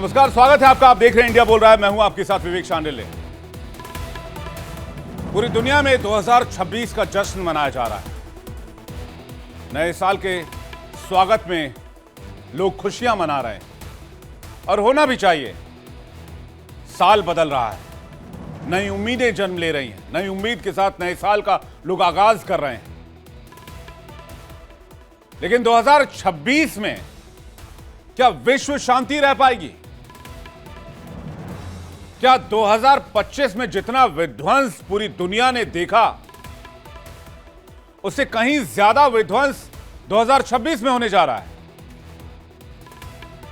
नमस्कार, स्वागत है आपका। आप देख रहे हैं इंडिया बोल रहा है। मैं हूं आपके साथ विवेक शांडिल्य। पूरी दुनिया में 2026 का जश्न मनाया जा रहा है। नए साल के स्वागत में लोग खुशियां मना रहे हैं और होना भी चाहिए। साल बदल रहा है, नई उम्मीदें जन्म ले रही हैं, नई उम्मीद के साथ नए साल का लोग आगाज कर रहे हैं। लेकिन 2026 में क्या विश्व शांति रह पाएगी? क्या 2025 में जितना विध्वंस पूरी दुनिया ने देखा, उससे कहीं ज्यादा विध्वंस 2026 में होने जा रहा है?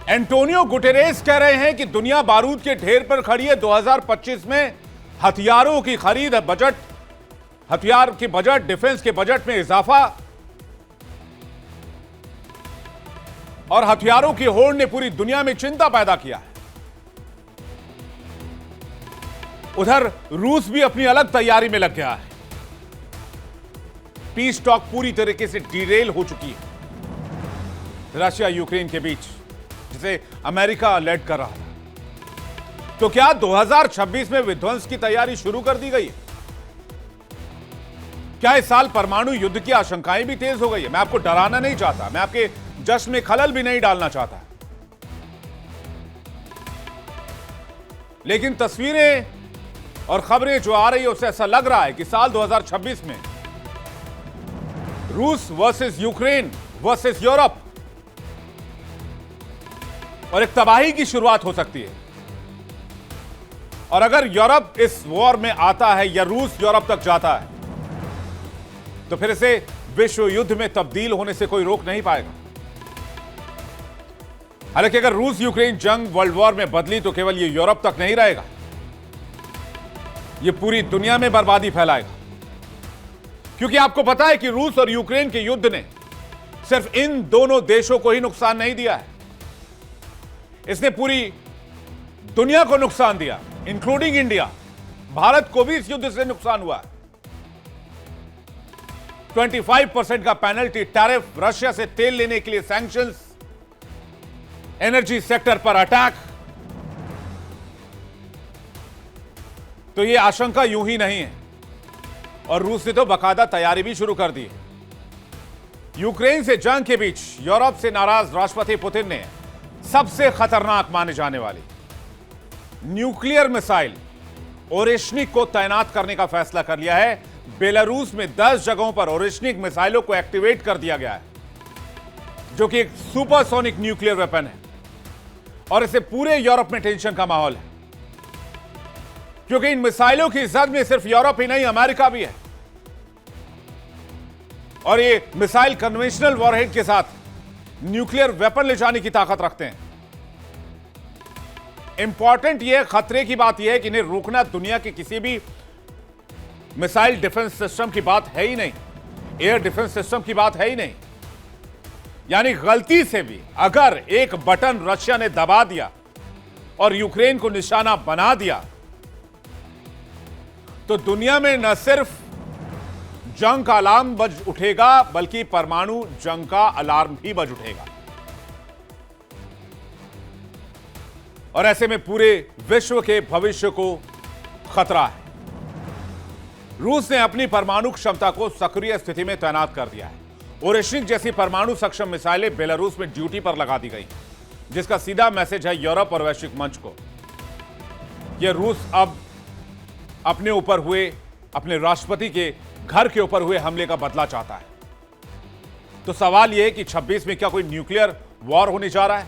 एंटोनियो गुटेरेस कह रहे हैं कि दुनिया बारूद के ढेर पर खड़ी है। 2025 में हथियारों की खरीद, बजट, हथियार के बजट, डिफेंस के बजट में इजाफा और हथियारों की होड़ ने पूरी दुनिया में चिंता पैदा किया है। उधर रूस भी अपनी अलग तैयारी में लग गया है। पीस टॉक पूरी तरीके से डिरेल हो चुकी है रशिया यूक्रेन के बीच, जिसे अमेरिका लीड कर रहा था। तो क्या 2026 में विध्वंस की तैयारी शुरू कर दी गई है? क्या इस साल परमाणु युद्ध की आशंकाएं भी तेज हो गई है? मैं आपको डराना नहीं चाहता, मैं आपके जश्न में खलल भी नहीं डालना चाहता, लेकिन तस्वीरें और खबरें जो आ रही है उससे ऐसा लग रहा है कि साल 2026 में रूस वर्सेस यूक्रेन वर्सेस यूरोप और एक तबाही की शुरुआत हो सकती है। और अगर यूरोप इस वॉर में आता है या रूस यूरोप तक जाता है, तो फिर इसे विश्व युद्ध में तब्दील होने से कोई रोक नहीं पाएगा। हालांकि अगर रूस यूक्रेन जंग वर्ल्ड वॉर में बदली तो केवल ये यूरोप तक नहीं रहेगा, ये पूरी दुनिया में बर्बादी फैलाएगा। क्योंकि आपको पता है कि रूस और यूक्रेन के युद्ध ने सिर्फ इन दोनों देशों को ही नुकसान नहीं दिया है, इसने पूरी दुनिया को नुकसान दिया, इंक्लूडिंग इंडिया। भारत को भी इस युद्ध से नुकसान हुआ है। 25% का पेनल्टी टैरिफ, रशिया से तेल लेने के लिए सैंक्शंस, एनर्जी सेक्टर पर अटैक। तो यह आशंका यूं ही नहीं है और रूस ने तो बाकायदा तैयारी भी शुरू कर दी है। यूक्रेन से जंग के बीच यूरोप से नाराज राष्ट्रपति पुतिन ने सबसे खतरनाक माने जाने वाली न्यूक्लियर मिसाइल ओरेशनिक को तैनात करने का फैसला कर लिया है। बेलारूस में 10 जगहों पर ओरेशनिक मिसाइलों को एक्टिवेट कर दिया गया है, जो कि एक सुपरसोनिक न्यूक्लियर वेपन है। और इससे पूरे यूरोप में टेंशन का माहौल है, क्योंकि इन मिसाइलों की जद में सिर्फ यूरोप ही नहीं, अमेरिका भी है। और ये मिसाइल कन्वेंशनल वॉरहेड के साथ न्यूक्लियर वेपन ले जाने की ताकत रखते हैं। इंपॉर्टेंट यह खतरे की बात यह है कि इन्हें रोकना दुनिया के किसी भी मिसाइल डिफेंस सिस्टम की बात है ही नहीं, एयर डिफेंस सिस्टम की बात है ही नहीं। यानी गलती से भी अगर एक बटन रशिया ने दबा दिया और यूक्रेन को निशाना बना दिया, तो दुनिया में न सिर्फ जंग का अलार्म बज उठेगा, बल्कि परमाणु जंग का अलार्म भी बज उठेगा। और ऐसे में पूरे विश्व के भविष्य को खतरा है। रूस ने अपनी परमाणु क्षमता को सक्रिय स्थिति में तैनात कर दिया है। ओरेशनिक जैसी परमाणु सक्षम मिसाइलें बेलारूस में ड्यूटी पर लगा दी गई, जिसका सीधा मैसेज है यूरोप और वैश्विक मंच को। यह रूस अब अपने ऊपर हुए, अपने राष्ट्रपति के घर के ऊपर हुए हमले का बदला चाहता है। तो सवाल यह है कि 26 में क्या कोई न्यूक्लियर वॉर होने जा रहा है?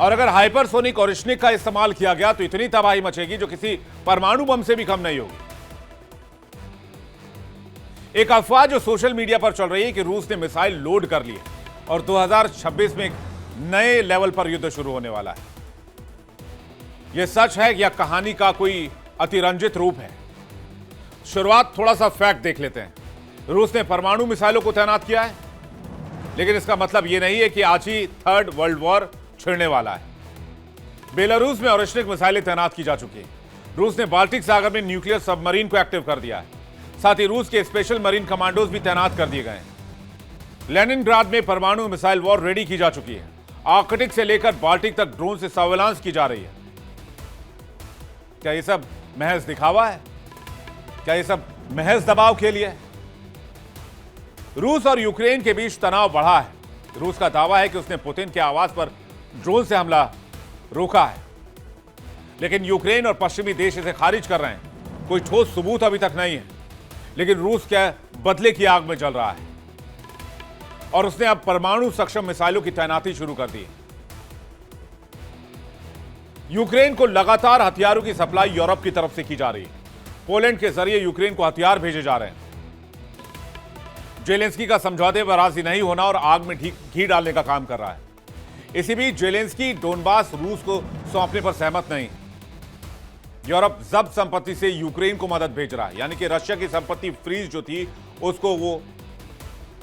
और अगर हाइपरसोनिक ओरेशनिक का इस्तेमाल किया गया तो इतनी तबाही मचेगी जो किसी परमाणु बम से भी कम नहीं होगी। एक अफवाह जो सोशल मीडिया पर चल रही है कि रूस ने मिसाइल लोड कर ली है और 2026 में एक नए लेवल पर युद्ध शुरू होने वाला है। यह सच है या कहानी का कोई अतिरंजित रूप है? शुरुआत थोड़ा सा फैक्ट देख लेते हैं। रूस ने परमाणु मिसाइलों को तैनात किया है, लेकिन इसका मतलब यह नहीं है कि आज ही थर्ड वर्ल्ड वॉर छिड़ने वाला है। बेलारूस में ओरेशनिक मिसाइलें तैनात की जा चुकी हैं। रूस ने बाल्टिक सागर में न्यूक्लियर सबमरीन को एक्टिव कर दिया है। साथ ही रूस के स्पेशल मरीन कमांडोज भी तैनात कर दिए गए हैं। लेनिनग्राड में परमाणु मिसाइल वॉर रेडी की जा चुकी है आर्कटिक से लेकर बाल्टिक तक ड्रोन से सर्वेलांस की जा रही है। क्या ये सब महज दिखावा है? क्या ये सब महज दबाव के लिए है? रूस और यूक्रेन के बीच तनाव बढ़ा है। रूस का दावा है कि उसने पुतिन के आवास पर ड्रोन से हमला रोका है, लेकिन यूक्रेन और पश्चिमी देश इसे खारिज कर रहे हैं। कोई ठोस सबूत अभी तक नहीं है, लेकिन रूस क्या बदले की आग में जल रहा है और उसने अब परमाणु सक्षम मिसाइलों की तैनाती शुरू कर दी है। यूक्रेन को लगातार हथियारों की सप्लाई यूरोप की तरफ से की जा रही है। पोलैंड के जरिए यूक्रेन को हथियार भेजे जा रहे हैं। जेलेंस्की का समझौते पर राजी नहीं होना और आग में घी डालने का काम कर रहा है। इसी बीच जेलेंस्की डोनबास रूस को सौंपने पर सहमत नहीं। यूरोप जब्त संपत्ति से यूक्रेन को मदद भेज रहा है, यानी कि रशिया की संपत्ति फ्रीज जो थी उसको वो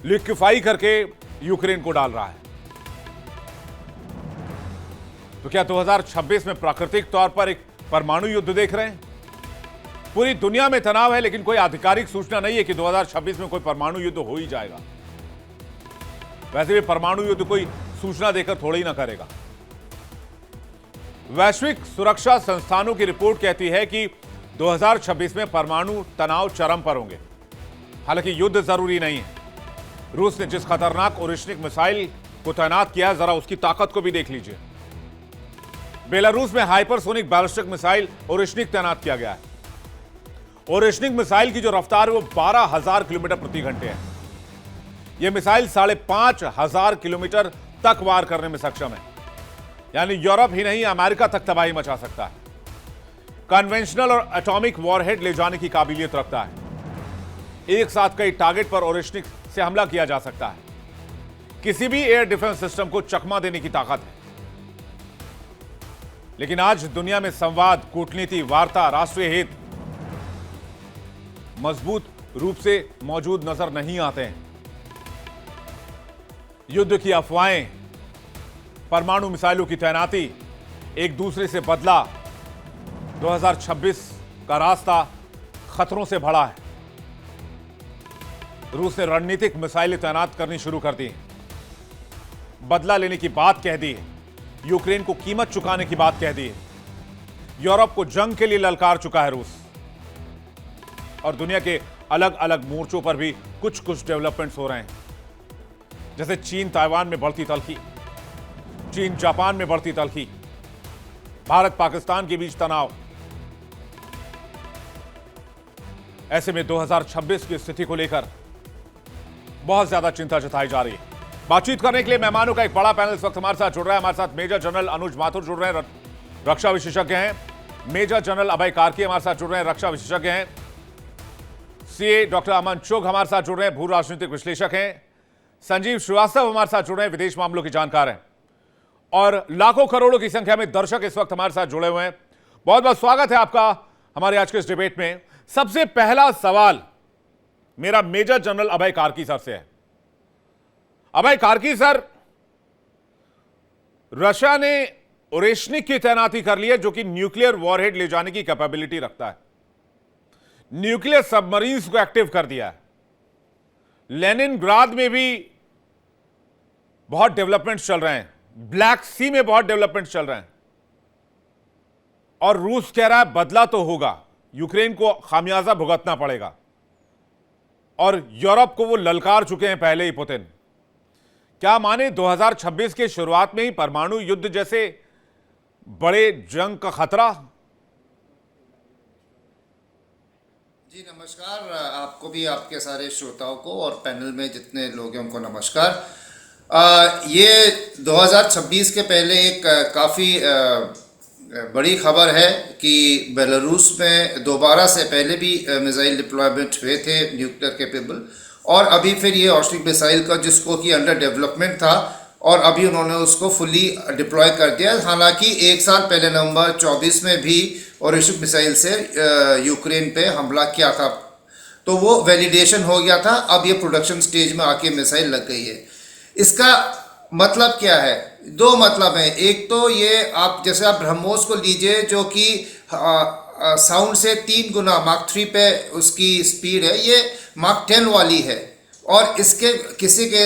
लिक्विफाई करके यूक्रेन को डाल रहा है। तो क्या 2026 में प्राकृतिक तौर पर एक परमाणु युद्ध देख रहे हैं? पूरी दुनिया में तनाव है, लेकिन कोई आधिकारिक सूचना नहीं है कि 2026 में कोई परमाणु युद्ध हो ही जाएगा। वैसे भी परमाणु युद्ध कोई सूचना देकर थोड़ा ही ना करेगा। वैश्विक सुरक्षा संस्थानों की रिपोर्ट कहती है कि 2026 में परमाणु तनाव चरम पर होंगे। हालांकि युद्ध जरूरी नहीं है। रूस ने जिस खतरनाक ओरिश्निक मिसाइल को तैनात किया है, जरा उसकी ताकत को भी देख लीजिए। बेलारूस में हाइपरसोनिक बैलिस्टिक मिसाइल ओरिश्निक तैनात किया गया है। ओरिश्निक मिसाइल की जो रफ्तार है वो 12,000 किलोमीटर प्रति घंटे है। यह मिसाइल 5,500 किलोमीटर तक वार करने में सक्षम है, यानी यूरोप ही नहीं अमेरिका तक तबाही मचा सकता है। कन्वेंशनल और एटॉमिक वॉरहेड ले जाने की काबिलियत रखता है। एक साथ कई टारगेट पर ओरिश्निक से हमला किया जा सकता है। किसी भी एयर डिफेंस सिस्टम को चकमा देने की ताकत है। लेकिन आज दुनिया में संवाद, कूटनीति, वार्ता, राष्ट्रीय हित मजबूत रूप से मौजूद नजर नहीं आते हैं। युद्ध की अफवाहें, परमाणु मिसाइलों की तैनाती, एक दूसरे से बदला। 2026 का रास्ता खतरों से भरा है। रूस ने रणनीतिक मिसाइलें तैनात करनी शुरू कर दी, बदला लेने की बात कह दी है, यूक्रेन को कीमत चुकाने की बात कह दी है। यूरोप को जंग के लिए ललकार चुका है रूस। और दुनिया के अलग अलग मोर्चों पर भी कुछ कुछ डेवलपमेंट्स हो रहे हैं, जैसे चीन ताइवान में बढ़ती तल्खी, चीन जापान में बढ़ती तल्खी, भारत पाकिस्तान के बीच तनाव। ऐसे में 2026 की स्थिति को लेकर बहुत ज्यादा चिंता जताई जा रही है। बातचीत करने के लिए मेहमानों का एक बड़ा पैनल इस वक्त हमारे साथ जुड़ रहा है। हमारे साथ मेजर जनरल अनुज माथुर जुड़ रहे हैं, रक्षा विशेषज्ञ हैं। मेजर जनरल अभय कार्की हमारे साथ जुड़ रहे हैं, रक्षा विशेषज्ञ हैं। सीए डॉक्टर अमन चुग हमारे साथ जुड़ रहे हैं, भू राजनीतिक विश्लेषक हैं। संजीव श्रीवास्तव हमारे साथ जुड़ रहे हैं, विदेश मामलों के जानकार हैं। और लाखों करोड़ों की संख्या में दर्शक इस वक्त हमारे साथ जुड़े हुए हैं। बहुत बहुत स्वागत है आपका हमारे आज के इस डिबेट में। सबसे पहला सवाल मेरा मेजर जनरल अभय कार्की सर से है। अभय कार्की सर, रशिया ने ओरेशनिक की तैनाती कर ली है, जो कि न्यूक्लियर वॉरहेड ले जाने की कैपेबिलिटी रखता है। न्यूक्लियर सबमरीन्स को एक्टिव कर दिया है। लेनिनग्राद में भी बहुत डेवलपमेंट्स चल रहे हैं, ब्लैक सी में बहुत डेवलपमेंट्स चल रहे हैं। और रूस कह रहा है बदला तो होगा, यूक्रेन को खामियाजा भुगतना पड़ेगा। और यूरोप को वो ललकार चुके हैं पहले ही पुतिन। क्या माने 2026 के शुरुआत में ही परमाणु युद्ध जैसे बड़े जंग का खतरा? जी नमस्कार, आपको भी, आपके सारे श्रोताओं को और पैनल में जितने लोग हैं उनको नमस्कार। ये 2026 के पहले एक काफ़ी बड़ी खबर है कि बेलारूस में दोबारा से पहले भी मिसाइल डिप्लॉयमेंट हुए थे न्यूक्लियर कैपेबल, और अभी फिर ये ऑस्ट्रिक मिसाइल का जिसको कि अंडर डेवलपमेंट था और अभी उन्होंने उसको फुली डिप्लॉय कर दिया। हालांकि एक साल पहले नवंबर 24 में भी ओरिश्निक मिसाइल से यूक्रेन पे हमला किया था, तो वो वैलिडेशन हो गया था। अब ये प्रोडक्शन स्टेज में आके मिसाइल लग गई है। इसका मतलब क्या है? दो मतलब है। एक तो ये आप जैसे आप ब्रह्मोस को लीजिए, जो कि साउंड से 3 गुना मार्क 3 पे उसकी स्पीड है, ये मार्क 10 वाली है। और इसके किसी के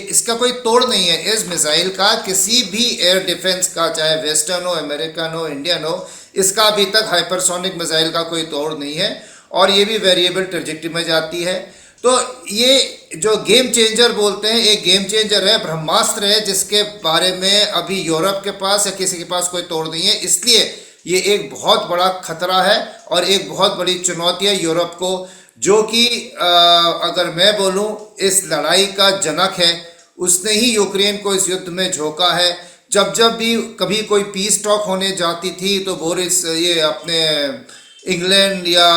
इसका कोई तोड़ नहीं है। इस मिसाइल का किसी भी एयर डिफेंस का, चाहे वेस्टर्न हो, अमेरिकन हो, इंडियन हो, इसका अभी तक हाइपरसोनिक मिसाइल का कोई तोड़ नहीं है और ये भी वेरिएबल ट्रेजेक्टरी में जाती है। तो ये जो गेम चेंजर बोलते हैं, एक गेम चेंजर है, ब्रह्मास्त्र है, जिसके बारे में अभी यूरोप के पास या किसी के पास कोई तोड़ नहीं है। इसलिए ये एक बहुत बड़ा खतरा है और एक बहुत बड़ी चुनौती है यूरोप को, जो कि अगर मैं बोलूं इस लड़ाई का जनक है। उसने ही यूक्रेन को इस युद्ध में झोंका है। जब जब भी कभी कोई पीस टॉक होने जाती थी तो बोरिस, ये अपने इंग्लैंड या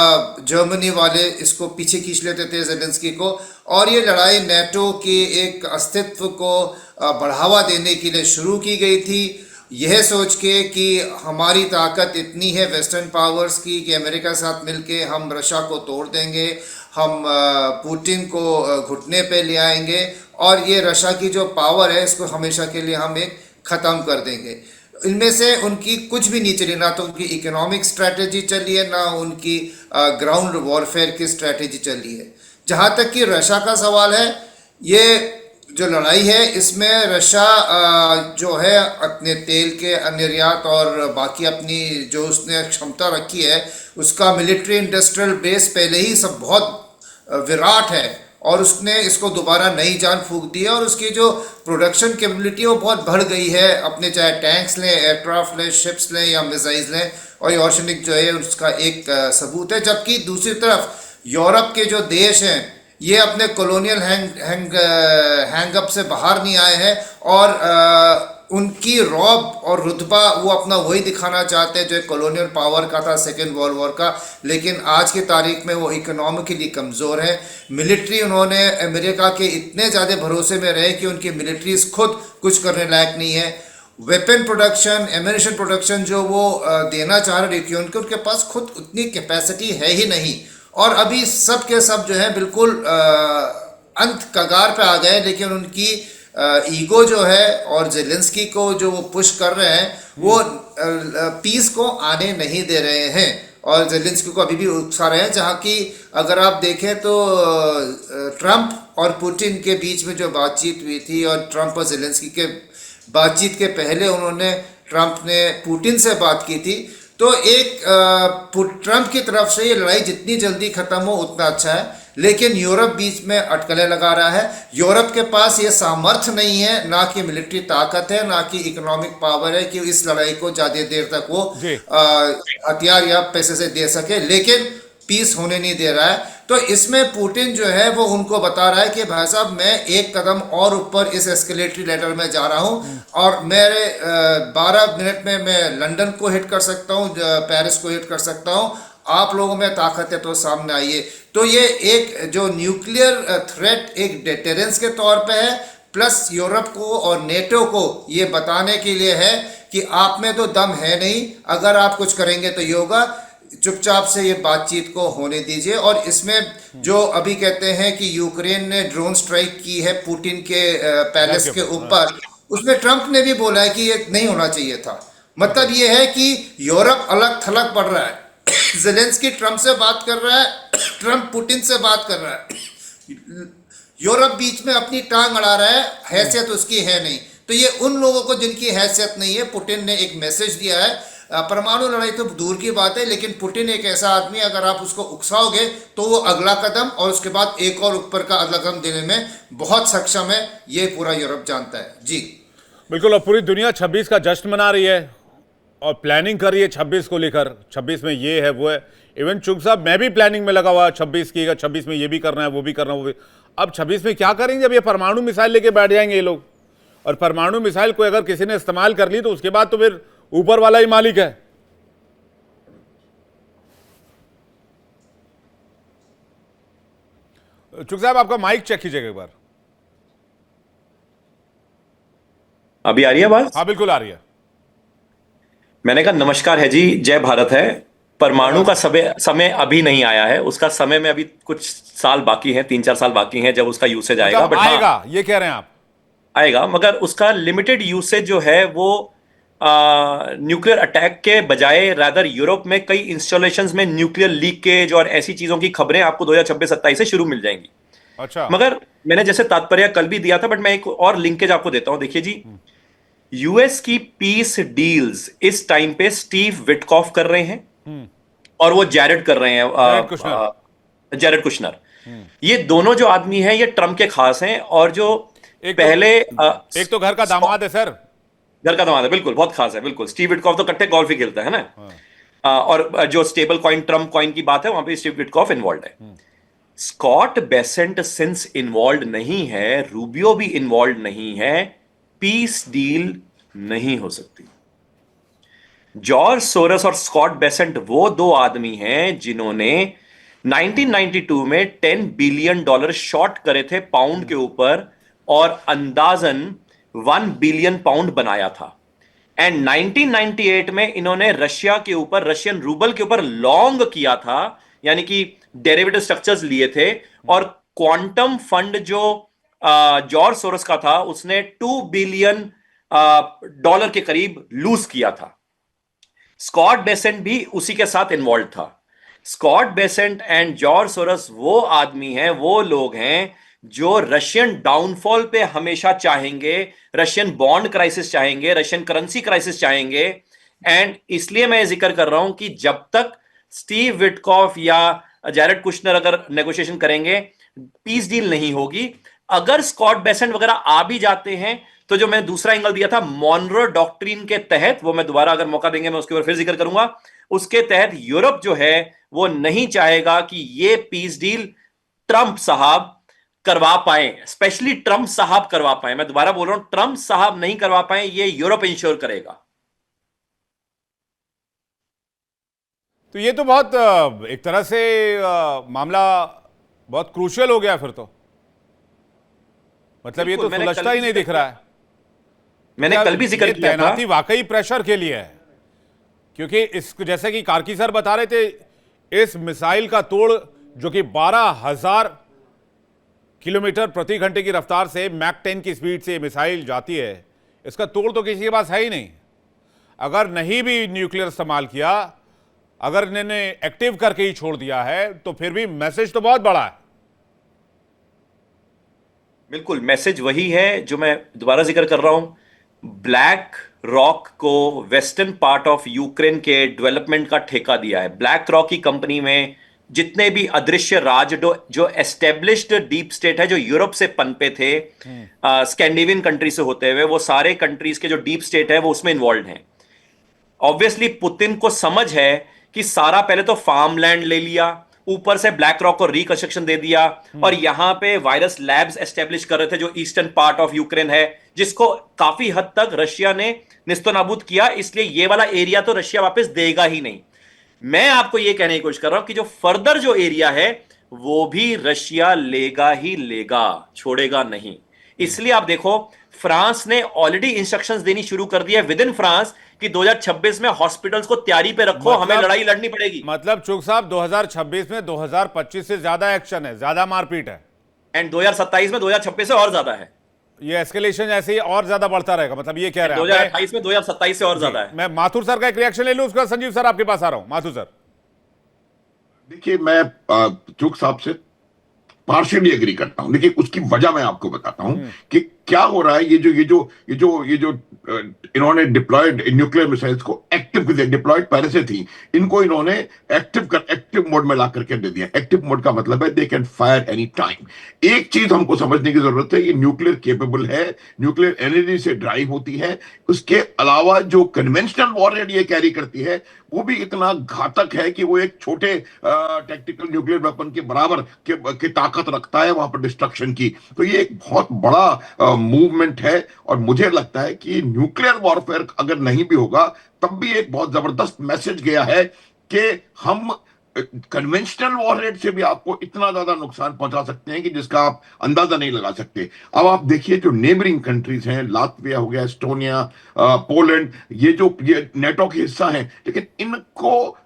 जर्मनी वाले इसको पीछे खींच लेते थे जेलेंस्की को, और ये लड़ाई नेटो के एक अस्तित्व को बढ़ावा देने के लिए शुरू की गई थी, यह सोच के कि हमारी ताकत इतनी है वेस्टर्न पावर्स की कि अमेरिका के साथ मिलके हम रशिया को तोड़ देंगे, हम पुतिन को घुटने पे ले आएंगे और ये रशिया की जो पावर है इसको हमेशा के लिए हम एक ख़त्म कर देंगे। इनमें से उनकी कुछ भी नहीं चली, ना तो उनकी इकोनॉमिक स्ट्रैटेजी चली है, ना उनकी ग्राउंड वॉरफेयर की स्ट्रैटेजी चली है। जहाँ तक कि रशिया का सवाल है, ये जो लड़ाई है इसमें रशिया जो है अपने तेल के निर्यात और बाकी अपनी जो उसने क्षमता रखी है, उसका मिलिट्री इंडस्ट्रियल बेस पहले ही सब बहुत विराट है और उसने इसको दोबारा नई जान फूंक दी है और उसकी जो प्रोडक्शन कैपेबिलिटी वो बहुत बढ़ गई है। अपने चाहे टैंक्स लें, एयरक्राफ्ट लें, शिप्स लें या मिसाइल्स लें, और ये ऑर्शनिक जो है उसका एक सबूत है। जबकि दूसरी तरफ यूरोप के जो देश हैं ये अपने कॉलोनियल हैंगअप से बाहर नहीं आए हैं और उनकी रौब और रुतबा वो अपना वही दिखाना चाहते हैं जो एक कॉलोनियल पावर का था सेकेंड वर्ल्ड वॉर का। लेकिन आज की तारीख में वो इकोनॉमिकली कमज़ोर है। मिलिट्री उन्होंने अमेरिका के इतने ज़्यादा भरोसे में रहे कि उनकी मिलिट्रीज खुद कुछ करने लायक नहीं है। वेपन प्रोडक्शन, एम्यूनिशन प्रोडक्शन जो वो देना चाह रहे थे, उनके पास खुद उतनी कैपेसिटी है ही नहीं और अभी सब के सब जो है बिल्कुल अंत कगार पे आ गए। लेकिन उनकी ईगो जो है और जेलेंस्की को जो वो पुश कर रहे हैं वो पीस को आने नहीं दे रहे हैं और जेलेंस्की को अभी भी उकसा रहे हैं। जहाँ की अगर आप देखें तो ट्रंप और पुतिन के बीच में जो बातचीत हुई थी और ट्रंप और जेलेंस्की के बातचीत के पहले उन्होंने ट्रंप ने पुतिन से बात की थी, तो एक ट्रंप की तरफ से ये लड़ाई जितनी जल्दी खत्म हो उतना अच्छा है। लेकिन यूरोप बीच में अटकलें लगा रहा है। यूरोप के पास ये सामर्थ्य नहीं है, ना कि मिलिट्री ताकत है, ना कि इकोनॉमिक पावर है कि इस लड़ाई को ज़्यादा देर तक वो हथियार या पैसे से दे सके, लेकिन पीस होने नहीं दे रहा है। तो इसमें पुतिन जो है वो उनको बता रहा है कि भाई साहब मैं एक कदम और ऊपर इस एस्केलेटरी लेडर में जा रहा हूँ और मेरे 12 मिनट में मैं लंदन को हिट कर सकता हूँ, पेरिस को हिट कर सकता हूँ, आप लोगों में ताकत है तो सामने आइए। तो ये एक जो न्यूक्लियर थ्रेट एक डेटेरेंस के तौर पे है, प्लस यूरोप को और नेटो को ये बताने के लिए है कि आप में तो दम है नहीं, अगर आप कुछ करेंगे तो ये होगा, चुपचाप से ये बातचीत को होने दीजिए। और इसमें जो अभी कहते हैं कि यूक्रेन ने ड्रोन स्ट्राइक की है पुतिन के पैलेस के ऊपर, उसमें ट्रंप ने भी बोला है कि ये नहीं होना चाहिए था। मतलब ये है कि यूरोप अलग थलग पड़ रहा है। जेलेंस्की ट्रंप से बात कर रहा है, ट्रंप पुतिन से बात कर रहा है, यूरोप बीच में अपनी टांग अड़ा रहा है, हैसियत उसकी है नहीं। तो ये उन लोगों को जिनकी हैसियत नहीं है, पुतिन ने एक मैसेज दिया है। परमाणु लड़ाई तो दूर की बात है, लेकिन पुतिन एक ऐसा आदमी, अगर आप उसको उकसाओगे तो वो अगला कदम और उसके बाद एक और ऊपर का अगला कदम देने में बहुत सक्षम है। ये पूरा यूरोप जानता है। जी बिल्कुल। और पूरी दुनिया 26 का जश्न मना रही है और प्लानिंग कर रही है 26 को लेकर। 26 में ये है वो है। इवन चुग साहब मैं भी प्लानिंग में लगा हुआ 26 की, 26 में ये भी करना है, वो भी करना है, वो भी। अब 26 में क्या करेंगे? अब ये परमाणु मिसाइल लेके बैठ जाएंगे ये लोग, और परमाणु मिसाइल को अगर किसी ने इस्तेमाल कर ली तो उसके बाद तो फिर ऊपर वाला ही मालिक है। चुग साहब आपका माइक चेक कीजिएगा एक बार। अभी आ रही है आवाज? हाँ बिल्कुल आ रही है। मैंने कहा नमस्कार है जी, जय भारत है। परमाणु का समय अभी नहीं आया है, उसका समय में अभी कुछ साल बाकी हैं, 3-4 साल बाकी हैं जब उसका यूसेज आएगा। बट आएगा ये कह रहे हैं आप? आएगा, मगर उसका लिमिटेड यूसेज जो है वो न्यूक्लियर अटैक के बजाय रादर यूरोप में कई इंस्टॉलेशंस में न्यूक्लियर लीकेज और ऐसी चीजों की खबरें आपको 2026-27 से शुरू मिल जाएंगी। अच्छा। मगर मैंने जैसे तात्पर्य कल भी दिया था, बट मैं एक और लिंकेज आपको देता हूं। देखिए जी, यूएस की पीस डील्स इस टाइम पे स्टीव विटकॉफ कर रहे हैं और वो जैरेड कर रहे जैरेड कुशनर। हैं, जैरेड कुशनर। ये दोनों जो आदमी हैं ये ट्रम्प के खास हैं, और जो एक तो पहले एक तो घर का दामाद है सर। घर का दामाद है, बिल्कुल, बहुत खास है, बिल्कुल। स्टीव विटकॉफ तो कट्टे गोल्फ ही खेलता है ना। हाँ। और जो स्टेबल कॉइन ट्रम्प कॉइन की बात है, वहां पे स्टीव विटकॉफ इन्वॉल्व है। स्कॉट बेसेंट सिंस इन्वॉल्व नहीं है, रूबियो भी इन्वॉल्व नहीं है, पीस डील नहीं हो सकती। जॉर्ज सोरस और स्कॉट बेसेंट वो दो आदमी हैं जिन्होंने 1992 में $10 बिलियन शॉर्ट करे थे पाउंड के ऊपर, और अंदाजन 1 बिलियन पाउंड बनाया था। एंड 1998 में इन्होंने रशिया के ऊपर, रशियन रूबल के ऊपर लॉन्ग किया था, यानी कि डेरिवेटिव स्ट्रक्चर्स लिए थे। और क्वांटम फंड जो जॉर्ज सोरस का था, उसने $2 बिलियन के करीब लूज किया था। स्कॉट बेसेंट भी उसी के साथ इन्वॉल्व था। Scott Bessent and George Soros वो आदमी हैं, वो लोग हैं जो रशियन डाउनफॉल पे हमेशा चाहेंगे, रशियन बॉन्ड क्राइसिस चाहेंगे, रशियन करेंसी क्राइसिस चाहेंगे। एंड इसलिए मैं जिक्र कर रहा हूं कि जब तक स्टीव विटकॉफ या जैरेड कुशनर अगर नेगोशिएशन करेंगे, पीस डील नहीं होगी। अगर स्कॉट बेसेंट वगैरह आ भी जाते हैं, तो जो मैं दूसरा एंगल दिया था मॉनरो डॉक्ट्रिन के तहत, वो मैं दोबारा अगर मौका देंगे मैं उसके ऊपर फिर जिक्र करूंगा, उसके तहत यूरोप जो है वो नहीं चाहेगा कि ये पीस डील ट्रंप साहब करवा पाए, स्पेशली ट्रंप साहब करवा पाए। मैं दोबारा बोल रहा हूं, ट्रंप साहब नहीं करवा पाए, ये यूरोप इंश्योर करेगा। तो ये तो बहुत एक तरह से मामला बहुत क्रूशियल हो गया फिर तो। मतलब ये तो मैंने सुलझता ही नहीं दिख रहा है। मैंने क्या कल भी जिक्र ये किया था। तैनाती वाकई प्रेशर के लिए है, क्योंकि इस जैसे कि कार्की सर बता रहे थे, इस मिसाइल का तोड़ जो कि 12,000 किलोमीटर प्रति घंटे की रफ्तार से मैक 10 की स्पीड से मिसाइल जाती है, इसका तोड़ तो किसी के पास है ही नहीं। अगर नहीं भी न्यूक्लियर इस्तेमाल किया, अगर इन्होंने एक्टिव करके ही छोड़ दिया है, तो फिर भी मैसेज तो बहुत बड़ा है। बिल्कुल, मैसेज वही है जो मैं दोबारा जिक्र कर रहा हूं। ब्लैक रॉक को वेस्टर्न पार्ट ऑफ यूक्रेन के डेवलपमेंट का ठेका दिया है। ब्लैक रॉक की कंपनी में जितने भी अदृश्य राज जो एस्टेब्लिश्ड डीप स्टेट है, जो यूरोप से पनपे थे, स्कैंडिनेवियन कंट्री से होते हुए, वो सारे कंट्रीज के जो डीप स्टेट है वो उसमें इन्वॉल्व हैं। ऑब्वियसली पुतिन को समझ है कि सारा पहले तो फार्म लैंड ले लिया, ऊपर से ब्लैक रॉक को रिकंस्ट्रक्शन दे दिया, और यहां पे वायरस लैब्स एस्टेब्लिश कर रहे थे जो ईस्टर्न पार्ट ऑफ यूक्रेन है, जिसको काफी हद तक रशिया ने निस्तनाबूद किया। इसलिए ये वाला एरिया तो रशिया वापस देगा ही नहीं। मैं आपको ये कहने की कोशिश कर रहा हूं कि जो फर्दर जो एरिया है वो भी रशिया लेगा ही लेगा, छोड़ेगा नहीं। इसलिए आप देखो, फ्रांस ने ऑलरेडी इंस्ट्रक्शंस देनी शुरू कर दी है विद इन फ्रांस कि 2026 में हॉस्पिटल्स को तैयारी पे रखो, हमें लड़ाई लड़नी पड़ेगी। मतलब चुग साहब, 2026 में 2025 से ज्यादा एक्शन है, ज्यादा मारपीट है, एंड 2027 में 2026 से और ज्यादा है। ये एस्केलेशन ऐसे ही और ज्यादा बढ़ता रहेगा, मतलब ये कह रहे हैं। 2028 में 2027 से और ज्यादा है। मैं माथुर सर का एक रिएक्शन ले लूं, उसका संजीव सर आपके पास आ रहा हूं। माथुर सर, देखिए, मैं चुग साहब से पार्शियली एग्री करता हूं, लेकिन उसकी वजह मैं आपको बताता हूं कि क्या हो रहा है। ये जो इन्होंने डिप्लॉयड न्यूक्लियर मिसाइल्स को एक्टिव डिप्लॉयड पहले से थी, इनको इन्होंने एक्टिव मोड में ला करके दे दिया। एक्टिव मोड का मतलब है they can fire any time. एक चीज हमको समझने की जरूरत है, ये न्यूक्लियर केपेबल है, न्यूक्लियर एनर्जी से ड्राइव होती है। उसके अलावा जो कन्वेंशनल वॉरहेड ये कैरी करती है, वो भी इतना घातक है कि वो एक छोटे टैक्टिकल न्यूक्लियर वेपन के बराबर के ताकत रखता है वहां पर डिस्ट्रक्शन की। तो ये एक बहुत बड़ा मूवमेंट है, और मुझे लगता है कि न्यूक्लियर वॉरफेयर अगर नहीं भी होगा, तब भी एक बहुत जबरदस्त मैसेज गया है कि हम कन्वेंशनल वॉरहेड से भी आपको इतना ज्यादा नुकसान पहुंचा सकते हैं कि जिसका आप अंदाजा नहीं लगा सकते। अब आप देखिए, जो नेबरिंग कंट्रीज हैं, लातविया हो गया, एस्टोनिया, पोलैंड, ये नेटो के हिस्सा हैं, लेकिन इनको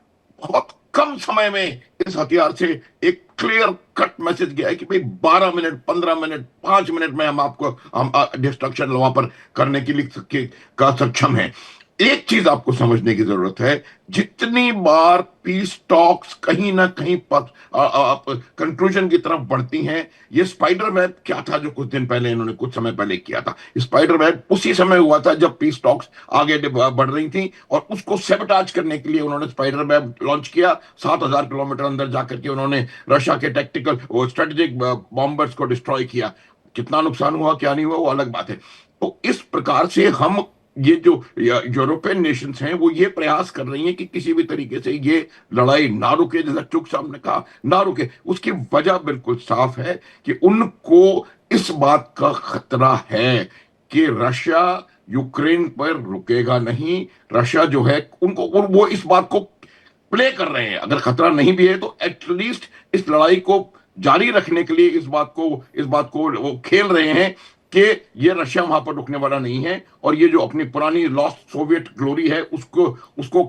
बहुत कम समय में इस हथियार से एक क्लियर कट मैसेज गया है कि भाई 12 मिनट, 15 मिनट, 5 मिनट में हम डिस्ट्रक्शन वहां पर करने के लिए का सक्षम है। एक चीज आपको समझने की जरूरत है, जितनी बार पीस टॉक्स कहीं ना कहीं कंक्लूजन की तरफ बढ़ती हैं, ये स्पाइडर वेब क्या था जो कुछ दिन पहले इन्होंने कुछ समय पहले किया था, स्पाइडर वेब उसी समय हुआ था जब पीस टॉक्स आगे बढ़ रही थी, और उसको सेबटाज करने के लिए उन्होंने स्पाइडर वेब लॉन्च किया। 7,000 किलोमीटर अंदर जाकर के उन्होंने रशिया के टैक्टिकल स्ट्रेटेजिक बॉम्बर्स को डिस्ट्रॉय किया। कितना नुकसान हुआ क्या नहीं हुआ वो अलग बात है। तो इस प्रकार से हम, ये जो यूरोपियन नेशंस हैं वो ये प्रयास कर रही हैं कि किसी भी तरीके से ये लड़ाई ना रुके, जैसा चुग साहब ने कहा ना रुके। उसकी वजह बिल्कुल साफ है कि उनको इस बात का खतरा है कि रशिया यूक्रेन पर रुकेगा नहीं। रशिया जो है उनको, और वो इस बात को प्ले कर रहे हैं, अगर खतरा नहीं भी है तो एटलीस्ट इस लड़ाई को जारी रखने के लिए इस बात को वो खेल रहे हैं कि ये रशिया वहां पर रुकने वाला नहीं है, और ये जो अपनी पुरानी लॉस्ट सोवियत ग्लोरी है उसको उसको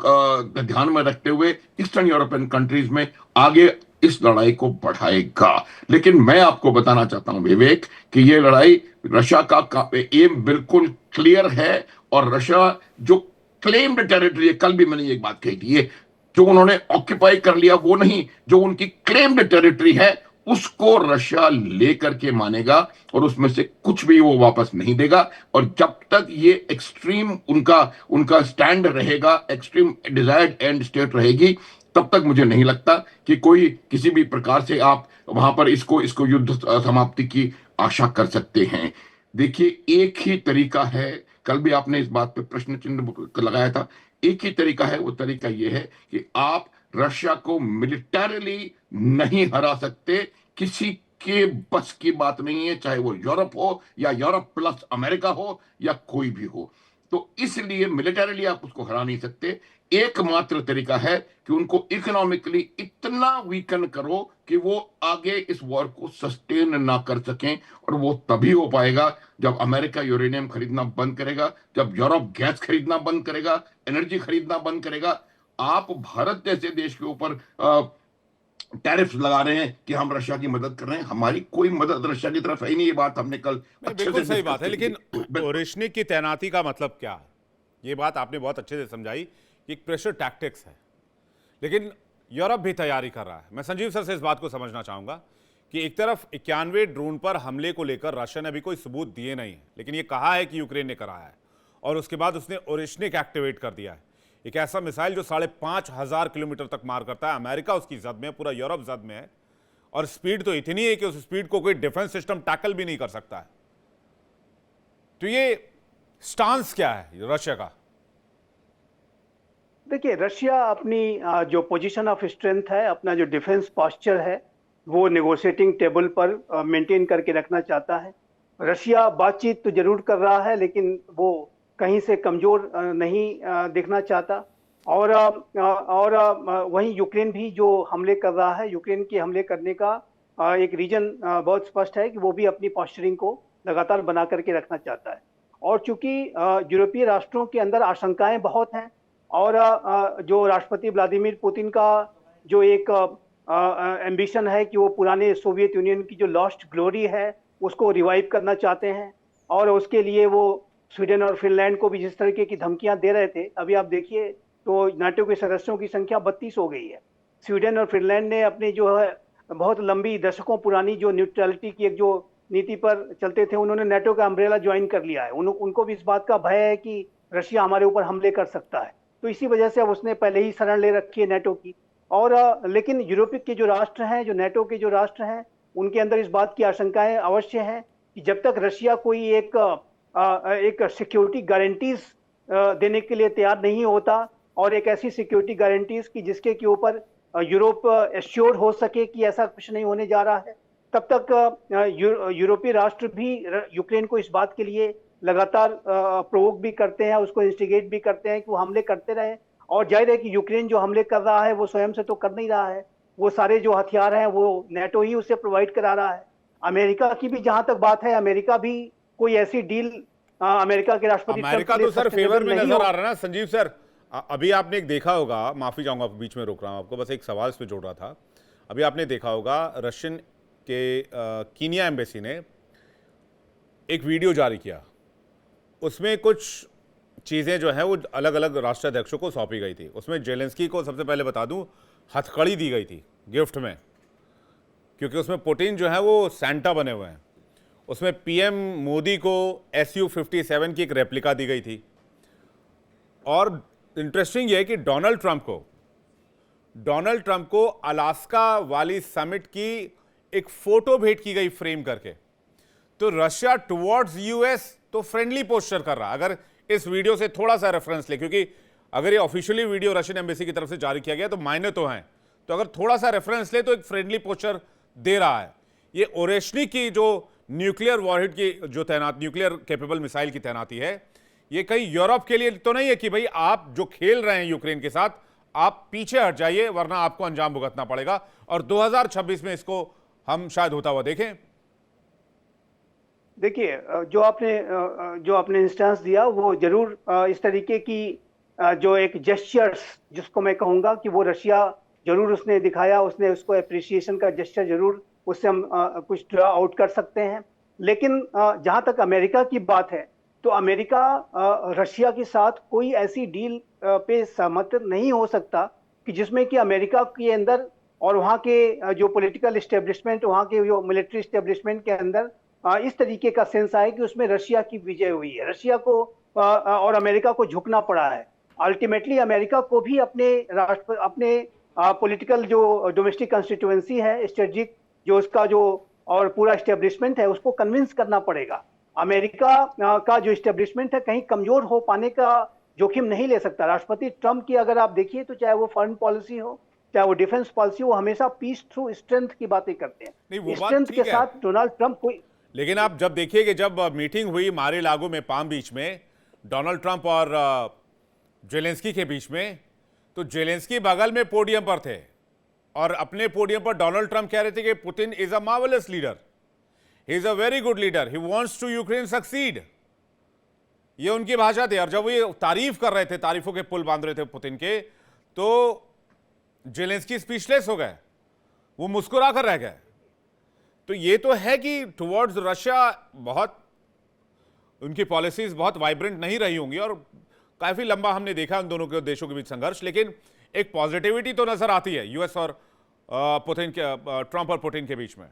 ध्यान में रखते हुए ईस्टर्न यूरोपियन कंट्रीज में आगे इस लड़ाई को बढ़ाएगा। लेकिन मैं आपको बताना चाहता हूं विवेक कि ये लड़ाई रशिया का एम बिल्कुल क्लियर है, और रशिया जो क्लेम्ड टेरिटरी है, कल भी मैंने एक बात कही थी, ये जो उन्होंने ऑक्यूपाई कर लिया वो नहीं, जो उनकी क्लेम्ड टेरिटरी है उसको रशिया लेकर के मानेगा, और उसमें से कुछ भी वो वापस नहीं देगा। और जब तक ये एक्सट्रीम उनका उनका स्टैंड रहेगा, एक्सट्रीम डिजायर्ड एंड स्टेट रहेगी, तब तक मुझे नहीं लगता कि कोई किसी भी प्रकार से आप वहां पर इसको युद्ध समाप्ति की आशा कर सकते हैं। देखिए, एक ही तरीका है, कल भी आपने इस बात पे प्रश्न चिन्ह लगाया था, एक ही तरीका है, वो तरीका ये है कि आप रशिया को मिलिटरीली नहीं हरा सकते, किसी के बस की बात नहीं है, चाहे वो यूरोप हो या यूरोप प्लस अमेरिका हो या कोई भी हो। तो इसलिए मिलिटरीली आप उसको हरा नहीं सकते। एकमात्र तरीका है कि उनको इकोनॉमिकली इतना वीकन करो कि वो आगे इस वॉर को सस्टेन ना कर सकें, और वो तभी हो पाएगा जब अमेरिका यूरेनियम खरीदना बंद करेगा, जब यूरोप गैस खरीदना बंद करेगा, एनर्जी खरीदना बंद करेगा। आप भारत जैसे देश के ऊपर टैरिफ्स लगा रहे हैं कि हम रशिया की मदद कर रहे हैं, हमारी कोई मदद रशिया की तरफ है ही नहीं। ये बात हमने कल नहीं, अच्छे बिल्कुल से सही डिस्कस बात है, की लेकिन थी। ओरेशनिक की तैनाती का मतलब क्या है? ये बात आपने बहुत अच्छे से समझाई कि एक प्रेशर टैक्टिक्स है, लेकिन यूरोप भी तैयारी कर रहा है। मैं संजीव सर से इस बात को समझना चाहूंगा कि एक तरफ 91 ड्रोन पर हमले को लेकर रशिया ने अभी कोई सबूत दिए नहीं है, लेकिन ये कहा है कि यूक्रेन ने कराया है, और उसके बाद उसने ओरेशनिक एक्टिवेट कर दिया है, एक ऐसा मिसाइल जो 5,500 किलोमीटर तक मार करता है। अमेरिका उसकी जद में है, पूरा यूरोप जद में है, और स्पीड तो इतनी है कि उस स्पीड को कोई डिफेंस सिस्टम टैकल भी नहीं कर सकता है। तो ये स्टांस क्या है रशिया का? देखिए, रशिया अपनी जो पोजीशन ऑफ स्ट्रेंथ है, अपना जो डिफेंस पोस्चर है, वो नेगोशिएटिंग टेबल पर मेंटेन करके रखना चाहता है। रशिया बातचीत तो जरूर कर रहा है, लेकिन वो कहीं से कमजोर नहीं दिखना चाहता। और वहीं यूक्रेन भी जो हमले कर रहा है, यूक्रेन के हमले करने का एक रीजन बहुत स्पष्ट है कि वो भी अपनी पोस्चरिंग को लगातार बना करके रखना चाहता है। और चूंकि यूरोपीय राष्ट्रों के अंदर आशंकाएं बहुत हैं, और जो राष्ट्रपति व्लादिमीर पुतिन का जो एक एम्बिशन है कि वो पुराने सोवियत यूनियन की जो लॉस्ट ग्लोरी है उसको रिवाइव करना चाहते हैं, और उसके लिए वो स्वीडन और फिनलैंड को भी जिस तरीके की धमकियां दे रहे थे, अभी आप देखिए तो नाटो के सदस्यों की संख्या 32 हो गई है। स्वीडन और फिनलैंड ने अपनी जो है बहुत लंबी दशकों पुरानी जो न्यूट्रलिटी की एक जो नीति पर चलते थे, उन्होंने नाटो का अम्ब्रेला ज्वाइन कर लिया है। उनको भी इस बात का भय है कि रशिया हमारे ऊपर हमले कर सकता है, तो इसी वजह से अब उसने पहले ही शरण ले रखी है नाटो की। और लेकिन यूरोप के जो राष्ट्र हैं, जो नाटो के जो राष्ट्र हैं, उनके अंदर इस बात की आशंकाएं अवश्य हैं कि जब तक रशिया कोई एक सिक्योरिटी गारंटीज देने के लिए तैयार नहीं होता, और एक ऐसी सिक्योरिटी गारंटीज की जिसके के ऊपर यूरोप एश्योर हो सके कि ऐसा कुछ नहीं होने जा रहा है, तब तक यूरोपीय राष्ट्र भी यूक्रेन को इस बात के लिए लगातार प्रोवोक भी करते हैं, उसको इंस्टिगेट भी करते हैं कि वो हमले करते रहे। और जाहिर है कि यूक्रेन जो हमले कर रहा है वो स्वयं से तो कर नहीं रहा है, वो सारे जो हथियार हैं वो नाटो ही उसे प्रोवाइड करा रहा है। अमेरिका की भी जहां तक बात है, अमेरिका भी कोई ऐसी डील अमेरिका के राष्ट्रपति अमेरिका तो सर फेवर में नजर आ रहा है ना संजीव सर। अभी आपने एक देखा होगा, माफी चाहूंगा बीच में रोक रहा हूं आपको, बस एक सवाल इस पे जोड़ रहा था। अभी आपने देखा होगा रशियन के कीनिया एम्बेसी ने एक वीडियो जारी किया, उसमें कुछ चीज़ें जो हैं वो अलग अलग राष्ट्राध्यक्षों को सौंपी गई थी। उसमें जेलेंस्की को सबसे पहले बता दूं हथकड़ी दी गई थी गिफ्ट में, क्योंकि उसमें पुतिन जो है वो सैंटा बने हुए हैं। उसमें पीएम मोदी को Su-57 की एक रेप्लिका दी गई थी। और इंटरेस्टिंग ये है कि डोनाल्ड ट्रंप को अलास्का वाली समिट की एक फोटो भेंट की गई फ्रेम करके। तो रशिया टुवर्ड्स यूएस तो फ्रेंडली पोस्चर कर रहा। अगर इस वीडियो से थोड़ा सा रेफरेंस ले, क्योंकि अगर ये ऑफिशियली वीडियो रशियन एम्बेसी की तरफ से जारी किया गया तो मायने तो हैं, तो अगर थोड़ा सा रेफरेंस ले तो एक फ्रेंडली पोस्चर दे रहा है। ये ओरेशनी की जो न्यूक्लियर वॉरहेड की जो तैनात न्यूक्लियर कैपेबल मिसाइल की तैनाती है, ये कहीं यूरोप के लिए तो नहीं है कि भाई आप जो खेल रहे हैं यूक्रेन के साथ आप पीछे हट जाइए वरना आपको अंजाम भुगतना पड़ेगा। और 2026 में इसको हम शायद होता हुआ देखें। देखिए, जो आपने इंस्टेंस दिया वो जरूर इस तरीके की जो एक जेस्चर्स जिसको मैं कहूंगा कि वो रशिया जरूर उसने दिखाया, उसने उसको अप्रिसिएशन का जेस्चर जरूर उससे हम कुछ ड्रा आउट कर सकते हैं। लेकिन जहां तक अमेरिका की बात है तो अमेरिका रशिया के साथ कोई ऐसी डील पे सहमत नहीं हो सकता कि जिसमें कि अमेरिका के अंदर और वहाँ के जो पॉलिटिकल इस्टेब्लिशमेंट, वहाँ के जो मिलिट्री इस्टेब्लिशमेंट के अंदर इस तरीके का सेंस आए कि उसमें रशिया की विजय हुई है, रशिया को और अमेरिका को झुकना पड़ा है। अल्टीमेटली अमेरिका को भी अपने पॉलिटिकल जो डोमेस्टिक कंस्टिट्यूएंसी है, स्ट्रेटेजिक जो उसका जो और पूरा इस्टेब्लिशमेंट है उसको कन्विंस करना पड़ेगा। अमेरिका का जो इस्टेब्लिशमेंट है कहीं कमजोर हो पाने का जोखिम नहीं ले सकता। राष्ट्रपति ट्रंप की अगर आप देखिए तो चाहे वो फॉरेन पॉलिसी हो चाहे वो डिफेंस पॉलिसी हो, हमेशा पीस थ्रू स्ट्रेंथ की बातें करते हैं। स्ट्रेंथ के साथ डोनाल्ड ट्रंप कोई, लेकिन आप जब देखिए कि जब मीटिंग हुई मारे लागो में पाम बीच में डोनाल्ड ट्रंप और जेलेंस्की के बीच में, तो जेलेंस्की बगल में पोडियम पर थे और अपने पोडियम पर डोनाल्ड ट्रंप कह रहे थे कि Putin is a marvelous leader, he is a very good leader, he wants to Ukraine succeed. ये उनकी भाषा थी। और जब वो ये तारीफ कर रहे थे, तारीफों के पुल बांध रहे थे पुतिन के, तो जेलेंस्की स्पीचलेस हो गए, वो मुस्कुरा कर रह गए। तो ये तो है कि टुवर्ड्स रशिया बहुत उनकी पॉलिसीज बहुत वाइब्रेंट नहीं रही होंगी और काफी लंबा हमने देखा उन दोनों के देशों के बीच संघर्ष, लेकिन एक पॉजिटिविटी तो नजर आती है यूएस और पुतिन के, ट्रंप और पुतिन के बीच में।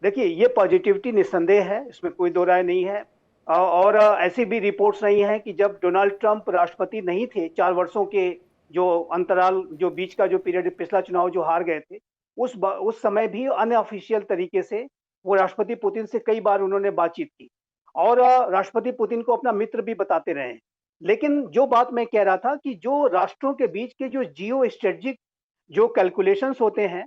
देखिए ये पॉजिटिविटी निस्संदेह है, इसमें कोई दो राय नहीं है। और ऐसी भी रिपोर्ट्स रही हैं कि जब डोनाल्ड ट्रंप राष्ट्रपति नहीं थे, 4 वर्षों के जो अंतराल, जो बीच का जो पीरियड, पिछला चुनाव जो हार गए थे, उस समय भी अनऑफिशियल तरीके से वो राष्ट्रपति पुतिन से कई बार उन्होंने बातचीत की और राष्ट्रपति पुतिन को अपना मित्र भी बताते रहे हैं। लेकिन जो बात मैं कह रहा था कि जो राष्ट्रों के बीच के जो जियो स्ट्रेटेजिक जो कैलकुलेशंस होते हैं,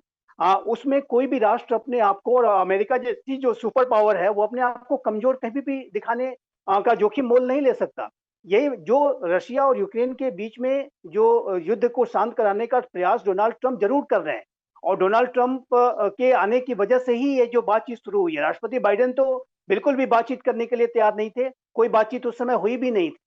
उसमें कोई भी राष्ट्र अपने आप को, और अमेरिका जैसी जो सुपर पावर है वो अपने आप को कमजोर कभी भी दिखाने का जोखिम मोल नहीं ले सकता। यही जो रशिया और यूक्रेन के बीच में जो युद्ध को शांत कराने का प्रयास डोनाल्ड ट्रंप जरूर कर रहे हैं और डोनाल्ड ट्रंप के आने की वजह से ही ये जो बातचीत शुरू हुई है। राष्ट्रपति बाइडेन तो बिल्कुल भी बातचीत करने के लिए तैयार नहीं थे, कोई बातचीत उस समय हुई भी नहीं थी।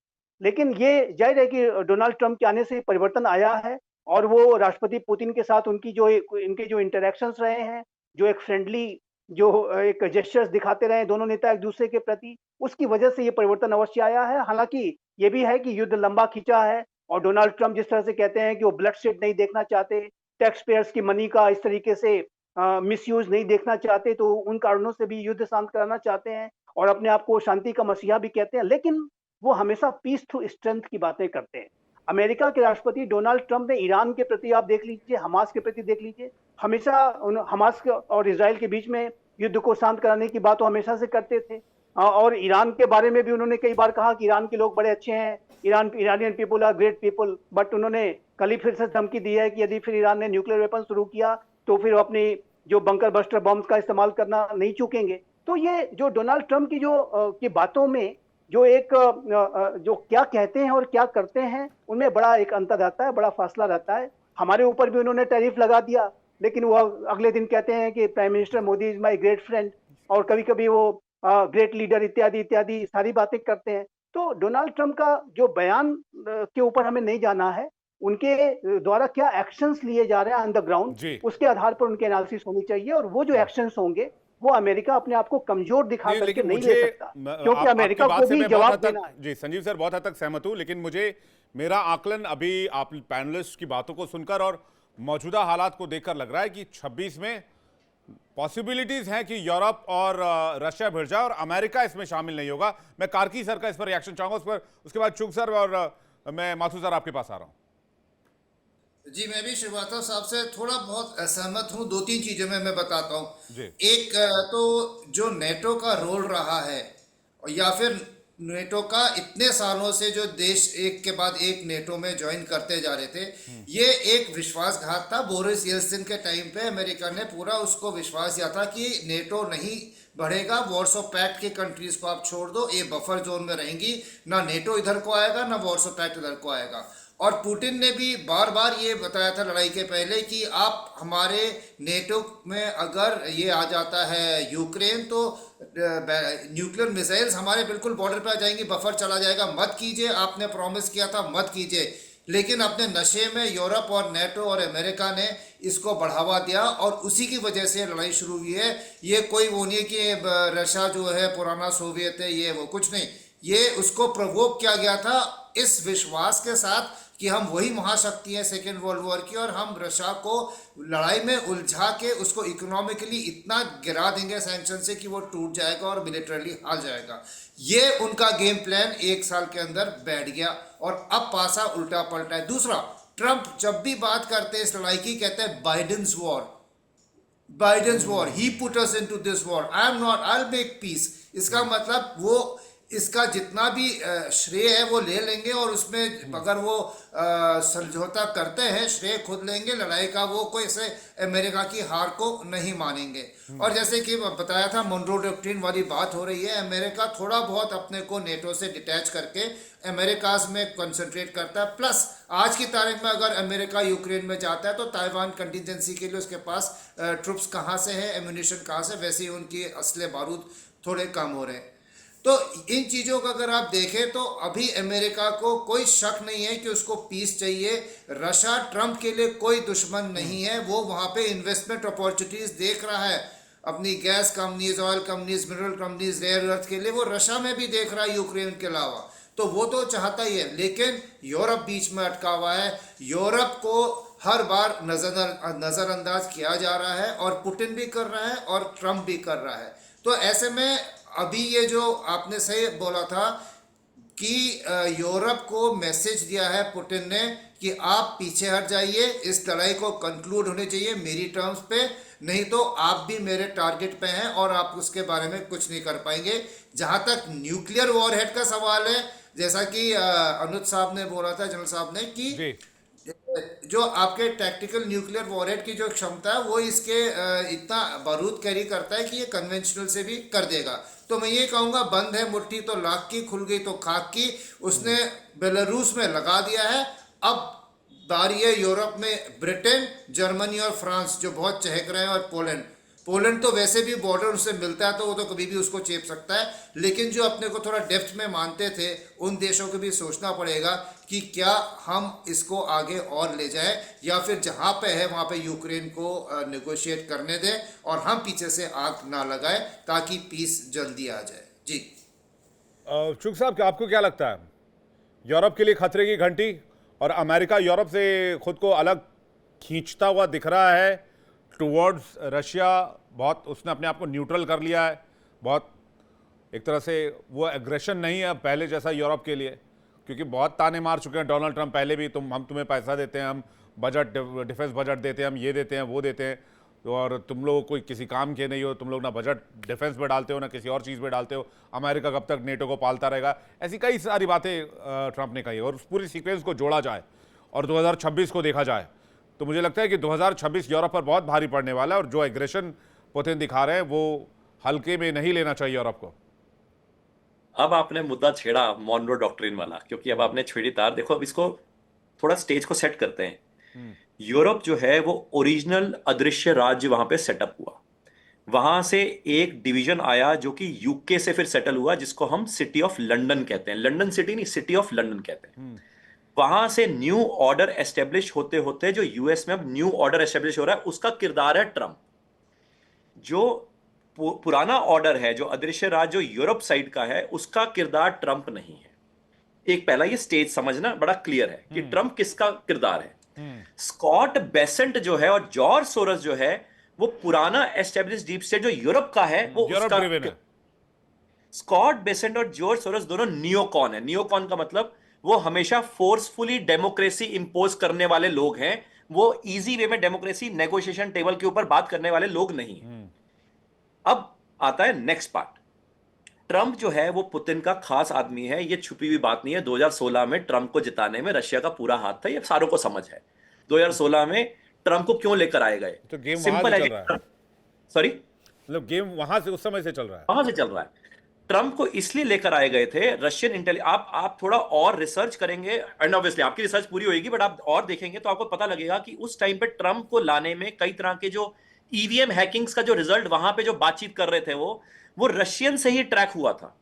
लेकिन ये जाहिर है कि डोनाल्ड ट्रंप के आने से परिवर्तन आया है और वो राष्ट्रपति पुतिन के साथ उनकी जो इनके जो इंटरेक्शंस रहे हैं, जो एक फ्रेंडली जो एक जेस्चर्स दिखाते रहे दोनों नेता एक दूसरे के प्रति, उसकी वजह से ये परिवर्तन अवश्य आया है। हालांकि ये भी है कि युद्ध लंबा खींचा है और डोनाल्ड ट्रंप जिस तरह से कहते हैं कि वो ब्लड शेड नहीं देखना चाहते, टैक्स पेयर्स की मनी का इस तरीके से मिसयूज नहीं देखना चाहते, तो उन कारणों से भी युद्ध शांत कराना चाहते हैं और अपने आप को शांति का मसीहा भी कहते हैं। लेकिन वो हमेशा पीस थ्रू स्ट्रेंथ की बातें करते हैं। अमेरिका के राष्ट्रपति डोनाल्ड ट्रंप ने ईरान के प्रति आप देख लीजिए, हमास के प्रति देख लीजिए, हमेशा हमास और इजराइल के बीच में युद्ध को शांत कराने की बात वो हमेशा से करते थे। और ईरान के बारे में भी उन्होंने कई बार कहा कि ईरान के लोग बड़े अच्छे हैं, Iranian people are great people. But उन्होंने कल ही फिर से धमकी दी है कि यदि फिर ईरान ने न्यूक्लियर वेपन शुरू किया तो फिर अपनी जो बंकर बस्टर बॉम्ब का इस्तेमाल करना नहीं चूकेंगे। तो ये जो डोनाल्ड ट्रंप की जो की बातों में जो एक जो क्या कहते हैं और क्या करते हैं उनमें बड़ा एक अंतर रहता है, बड़ा फासला रहता है। हमारे ऊपर भी उन्होंने टैरिफ लगा दिया, लेकिन वो अगले दिन कहते हैं कि prime minister Modi is my great friend, और कभी कभी वो ग्रेट लीडर इत्यादि इत्यादि सारी बातें करते हैं। तो डोनाल्ड ट्रंप का जो बयान के ऊपर हमें नहीं जाना है, उनके द्वारा क्या एक्शंस लिए जा रहे हैं ऑन द ग्राउंड, उसके आधार पर उनके एनालिसिस होनी चाहिए और वो जो एक्शंस होंगे वो अमेरिका अपने आप को कमजोर दिखा नहीं, करके लेकिन नहीं मुझे ले सकता, क्योंकि आपकी अमेरिका बात को से भी मैं बहुत जवाब हद तक, देना है। जी संजीव सर, बहुत हद तक सहमत हूं, लेकिन मुझे मेरा आकलन अभी आप पैनलिस्ट की बातों को सुनकर और मौजूदा हालात को देखकर लग रहा है कि 26 में पॉसिबिलिटीज हैं कि यूरोप और रशिया भिड़ जाए और अमेरिका इसमें शामिल नहीं होगा। मैं कार्की सर का इस पर रिएक्शन चाहूंगा, उस पर उसके बाद चुग सर और मैं माथुर सर आपके पास आ रहा हूं। जी, मैं भी श्रीवास्तव साहब से थोड़ा बहुत असहमत हूँ। दो तीन चीज़ों में मैं बताता जी। हूँ। एक तो जो नेटो का रोल रहा है, या फिर नेटो का इतने सालों से जो देश एक के बाद एक नेटो में ज्वाइन करते जा रहे थे, ये एक विश्वासघात था। बोरिस येल्सिन के टाइम पे अमेरिका ने पूरा उसको विश्वास दिया था कि नेटो नहीं बढ़ेगा, वॉर्सो पैक्ट की कंट्रीज को आप छोड़ दो, ये बफर जोन में रहेंगी, ना नेटो इधर को आएगा ना वॉर्सो पैक्ट इधर को आएगा। और पुतिन ने भी बार बार ये बताया था लड़ाई के पहले कि आप हमारे नेटो में अगर ये आ जाता है यूक्रेन, तो न्यूक्लियर मिसाइल्स हमारे बिल्कुल बॉर्डर पे आ जाएंगी, बफर चला जाएगा, मत कीजिए। आपने प्रॉमिस किया था, मत कीजिए। लेकिन अपने नशे में यूरोप और नेटो और अमेरिका ने इसको बढ़ावा दिया और उसी की वजह से लड़ाई शुरू हुई है। ये कोई वो नहीं कि रशिया जो है पुराना सोवियत है, ये वो कुछ नहीं। ये उसको प्रवोक किया गया था इस विश्वास के साथ कि हम वही महाशक्ति है सेकेंड वर्ल्ड वॉर की, और हम रशिया को लड़ाई में उलझा के उसको इकोनॉमिकली इतना गिरा देंगे सैंक्शन से कि वो टूट जाएगा और मिलिटरली हार जाएगा। ये उनका गेम प्लान एक साल के अंदर बैठ गया और अब पासा उल्टा पलटा है। दूसरा, ट्रंप जब भी बात करते हैं इस लड़ाई की, कहते हैं Biden's war, Biden's war, he put us into this war, I am not, I will make peace. इसका मतलब वो इसका जितना भी श्रेय है वो ले लेंगे और उसमें अगर वो समझौता करते हैं श्रेय खुद लेंगे। लड़ाई का वो कोई से अमेरिका की हार को नहीं मानेंगे। और जैसे कि बताया था, मोनरो डॉक्ट्रिन वाली बात हो रही है। अमेरिका थोड़ा बहुत अपने को नेटो से डिटैच करके अमेरिकाज में कंसंट्रेट करता है। प्लस आज की तारीख में अगर अमेरिका यूक्रेन में जाता है तो ताइवान कंटिजेंसी के लिए उसके पास ट्रुप्स कहाँ से है, एम्यूनिशन कहाँ से, वैसे ही उनकी असले बारूद थोड़े कम हो रहे हैं। तो इन चीज़ों का अगर आप देखें तो अभी अमेरिका को कोई शक नहीं है कि उसको पीस चाहिए। रशिया ट्रंप के लिए कोई दुश्मन नहीं है। वो वहाँ पे इन्वेस्टमेंट अपॉर्चुनिटीज देख रहा है अपनी gas companies, oil companies, mineral companies, rare earth के लिए। वो रशिया में भी देख रहा है यूक्रेन के अलावा, तो वो तो चाहता ही है। लेकिन यूरोप बीच में अटका हुआ है। यूरोप को हर बार नज़रअंदाज किया जा रहा है और पुतिन भी कर रहा है और ट्रंप भी कर रहा है। तो ऐसे में अभी ये जो आपने सही बोला था कि यूरोप को मैसेज दिया है पुतिन ने कि आप पीछे हट जाइए, इस लड़ाई को कंक्लूड होनी चाहिए मेरी टर्म्स पे, नहीं तो आप भी मेरे टारगेट पे हैं और आप उसके बारे में कुछ नहीं कर पाएंगे। जहां तक न्यूक्लियर वॉरहेड का सवाल है, जैसा कि अनुज साहब ने बोला था, जनरल साहब ने, कि जो आपके टैक्टिकल न्यूक्लियर वॉरहेड की जो क्षमता है वो इसके इतना बारूद कैरी करता है कि ये कन्वेंशनल से भी कर देगा। तो मैं ये कहूँगा, बंद है मुट्ठी तो लाख की, खुल गई तो खाक की। उसने बेलारूस में लगा दिया है। अब बारी है यूरोप में ब्रिटेन, जर्मनी और फ्रांस जो बहुत चहक रहे हैं, और पोलैंड तो वैसे भी बॉर्डर उससे मिलता है तो वो तो कभी भी उसको चेप सकता है। लेकिन जो अपने को थोड़ा डेप्थ में मानते थे, उन देशों को भी सोचना पड़ेगा कि क्या हम इसको आगे और ले जाएं या फिर जहां पे है वहां पे यूक्रेन को नेगोशिएट करने दें और हम पीछे से आग ना लगाएं ताकि पीस जल्दी आ जाए। जी चुग साहब, आपको क्या लगता है, यूरोप के लिए खतरे की घंटी और अमेरिका यूरोप से खुद को अलग खींचता हुआ दिख रहा है टुवर्ड्स रशिया? बहुत उसने अपने आप को न्यूट्रल कर लिया है, बहुत एक तरह से वो एग्रेशन नहीं है पहले जैसा यूरोप के लिए, क्योंकि बहुत ताने मार चुके हैं डोनाल्ड ट्रंप पहले भी, हम तुम्हें पैसा देते हैं, हम बजट, डिफेंस बजट देते हैं, हम ये देते हैं, वो देते हैं, और तुम लोग कोई किसी काम के नहीं हो, तुम लोग ना बजट डिफेंस में डालते हो ना किसी और चीज़ में डालते हो, अमेरिका कब तक नेटो को पालता रहेगा। ऐसी कई सारी बातें ट्रंप ने कही। और उस पूरी सीक्वेंस को जोड़ा जाए और 2026 को देखा जाए तो मुझे लगता है कि 2026 यूरोप पर बहुत भारी पड़ने वाला है, और जो एग्रेशन पुतिन दिखा रहे हैं वो हल्के में नहीं लेना चाहिए यूरोप को। अब आपने मुद्दा छेड़ा मॉनरो डॉक्ट्रिन वाला, क्योंकि अब आपने छेड़ी तार। देखो, अब इसको थोड़ा स्टेज को सेट करते हैं। यूरोप जो है वो ओरिजिनल अदृश्य राज्य वहां पे सेटअप हुआ, वहां से एक डिवीजन आया जो कि यूके से फिर सेटल हुआ, जिसको हम सिटी ऑफ लंदन कहते हैं। लंदन सिटी नहीं, सिटी ऑफ लंदन कहते हैं। वहां से न्यू ऑर्डर एस्टेब्लिश होते होते जो यूएस में अब न्यू ऑर्डर एस्टेब्लिश हो रहा है, उसका किरदार है ट्रंप। जो पुराना ऑर्डर है, जो अदृश्य राज जो यूरोप साइड का है, उसका किरदार ट्रंप नहीं है। एक पहला ये स्टेज समझना बड़ा क्लियर है कि ट्रंप किसका किरदार है। स्कॉट बेसेंट जो है और जॉर्ज सोरस जो है, वो पुराना एस्टेब्लिश डीप स्टेट जो यूरोप का है, वो यूरोप उसका ड्रिवन है। स्कॉट बेसेंट और जॉर्ज सोरस दोनों नियोकॉन है। नियोकॉन का मतलब वो हमेशा फोर्सफुली डेमोक्रेसी इंपोज करने वाले लोग हैं, वो इजी वे में डेमोक्रेसी नेगोशिएशन टेबल के ऊपर बात करने वाले लोग नहीं हैं। अब आता है नेक्स्ट पार्ट। ट्रंप जो है वो पुतिन का खास आदमी है, ये छुपी हुई बात नहीं है। 2016 में ट्रंप को जिताने में रशिया का पूरा हाथ था, ये सारों को समझ है। 2016 में ट्रंप को क्यों लेकर आए गए? तो गेम वहां सिंपल से है चल रहा है। सॉरी, मतलब गेम वहां से उस समय से चल रहा है। वहां से चल रहा है। ट्रंप को इसलिए लेकर आए गए थे रशियन इंटेलिजेंस। आप थोड़ा और रिसर्च करेंगे, एंड ऑब्वियसली आपकी रिसर्च पूरी होगी, बट आप और देखेंगे तो आपको पता लगेगा कि उस टाइम पे ट्रंप को लाने में कई तरह के जो ईवीएम हैकिंग्स का जो रिजल्ट वहां पे जो बातचीत कर रहे थे, वो रशियन से ही ट्रैक हुआ था,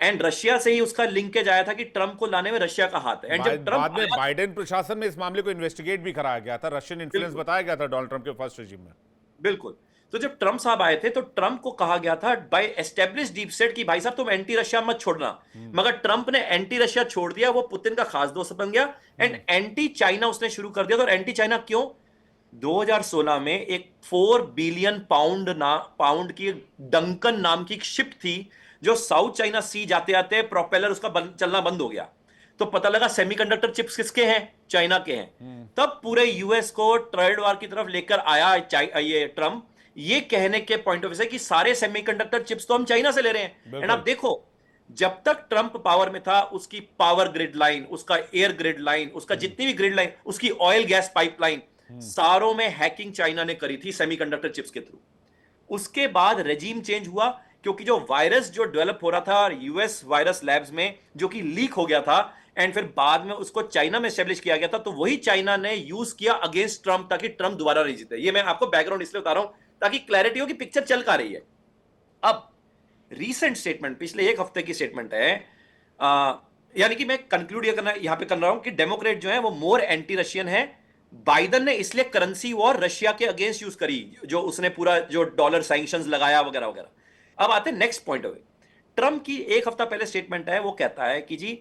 एंड रशिया से ही उसका लिंकेज आया था कि ट्रंप को लाने में रशिया का हाथ है। एंड जब ट्रंप बाद में बाइडेन प्रशासन में इस मामले को इन्वेस्टिगेट भी कराया गया था, रशियन इन्फ्लुएंस बताया गया था डोनाल्ड ट्रंप के फर्स्ट रेजिम में। बिल्कुल। तो जब ट्रंप साहब आए थे तो ट्रंप को कहा गया था बाय एस्टेब्लिश डीप स्टेट की भाई साहब तुम एंटी रशिया मत छोड़ना, मगर ट्रंप ने एंटी रशिया छोड़ दिया, वो पुतिन का खास दोस्त बन गया, एंड एंटी चाइना उसने शुरू कर दिया। तो एंटी चाइना क्यों? 2016 में एक 4 बिलियन पाउंड की डंकन नाम की एक शिप थी, जो साउथ चाइना सी जाते आते प्रोपेलर उसका चलना बंद हो गया। तो पता लगा सेमीकंडक्टर चिप्स किसके हैं? चाइना के हैं। तब पूरे यूएस को ट्रेड वार की तरफ लेकर आया ये ट्रंप, ये कहने के पॉइंट ऑफ व्यू से कि सारे सेमीकंडक्टर चिप्स तो हम चाइना से ले रहे हैं। एंड आप देखो, जब तक ट्रंप पावर में था, उसकी पावर ग्रिड लाइन, उसका एयर ग्रिड लाइन, उसका जितनी भी ग्रिड लाइन, उसकी ऑयल गैस पाइपलाइन, सारों में हैकिंग चाइना ने करी थी सेमीकंडक्टर चिप्स के थ्रू। उसके बाद रेजीम चेंज हुआ, क्योंकि जो वायरस जो डेवलप हो रहा था यूएस वायरस लैब्स में, जो कि लीक हो गया था, एंड फिर बाद में उसको चाइना में एस्टेब्लिश किया गया था, तो वही चाइना ने यूज किया अगेंस्ट ट्रंप, ताकि ट्रंप दोबारा नहीं जीते। ये मैं आपको बैकग्राउंड इसलिए बता रहा हूं ताकि क्लैरिटी हो कि पिक्चर चल का रही है। अब रीसेंट स्टेटमेंट, पिछले एक हफ्ते की स्टेटमेंट है, यानी कि मैं कंक्लूड ये करना यहां पे कर रहा हूं कि डेमोक्रेट जो है वो मोर एंटी रशियन है। बाइडन ने इसलिए करेंसी वॉर रशिया के अगेंस्ट यूज करी, जो उसने पूरा जो डॉलर सैंक्शंस लगाया वगैरह वगैरह। अब आते हैं next point of view. Trump की एक हफ्ता पहले स्टेटमेंट है, वो कहता है कि जी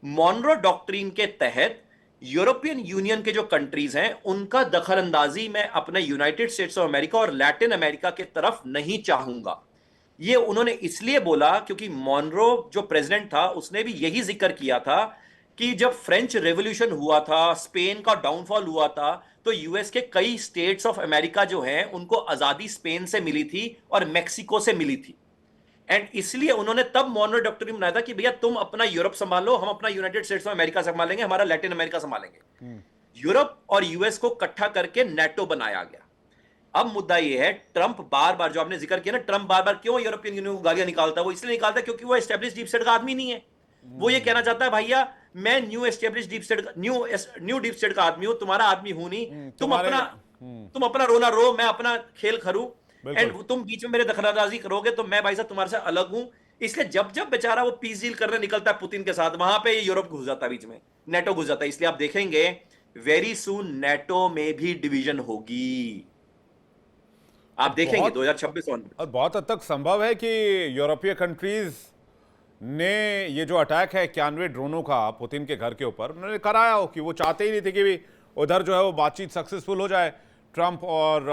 मॉनरो डॉक्ट्रिन के तहत यूरोपियन यूनियन के जो कंट्रीज हैं उनका दखल अंदाजी मैं अपने यूनाइटेड स्टेट्स ऑफ अमेरिका और लैटिन अमेरिका के तरफ नहीं चाहूंगा। ये उन्होंने इसलिए बोला क्योंकि मॉनरो जो प्रेसिडेंट था उसने भी यही जिक्र किया था कि जब फ्रेंच रेवोल्यूशन हुआ था, स्पेन का डाउनफॉल हुआ था, तो यूएस के कई स्टेट्स ऑफ अमेरिका जो हैं उनको आजादी स्पेन से मिली थी और मेक्सिको से मिली थी। एंड इसलिए उन्होंने तब मॉनरो डॉक्ट्रिन बनाया था कि भैया तुम अपना यूरोप संभालो, हम अपना यूनाइटेड स्टेट्स ऑफ अमेरिका संभालेंगे, हमारा लैटिन अमेरिका संभालेंगे। यूरोप और यूएस को इकट्ठा करके नेटो बनाया गया। अब मुद्दा यह है, ट्रंप बार बार, जो आपने जिक्र किया ना, ट्रंप बार बार क्यों यूरोपियन यूनियन को गालियां निकालता है? वो इसलिए निकालता है क्योंकि वो एस्टेब्लिश डीप स्टेट का आदमी नहीं है। वो ये कहना चाहता है भैया मैं new establish deep state, new deep state का आदमी हूं, तुम्हारा आदमी हूं नहीं। तुम अपना रोना रो, मैं अपना खेल खरू, एंड तुम बीच में मेरे दखलंदाजी करोगे तो मैं भाई साहब तुम्हारे से अलग हूं। इसलिए जब जब बेचारा वो पीस डील करने निकलता है पुतिन के साथ, वहां पे यूरोप घुस जाता है बीच में, नेटो घुस जाता है। इसलिए आप देखेंगे वेरी सून नेटो में भी डिवीजन होगी, आप देखेंगे 2026 और बहुत हद तक संभव है कि यूरोपीय कंट्रीज ने ये जो अटैक है 91 ड्रोनों का पुतिन के घर के ऊपर, उन्होंने कराया हो कि वो चाहते ही नहीं थे कि भी उधर जो है वो बातचीत सक्सेसफुल हो जाए ट्रंप और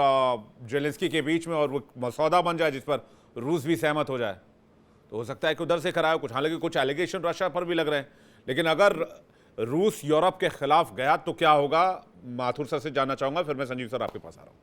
जेलेंस्की के बीच में, और वो मसौदा बन जाए जिस पर रूस भी सहमत हो जाए। तो हो सकता है कि उधर से कराया कुछ, हालांकि कुछ एलिगेशन रशिया पर भी लग रहे हैं। लेकिन अगर रूस यूरोप के खिलाफ गया तो क्या होगा, माथुर सर से जानना चाहूंगा, फिर मैं संजीव सर आपके पास आ रहा हूं।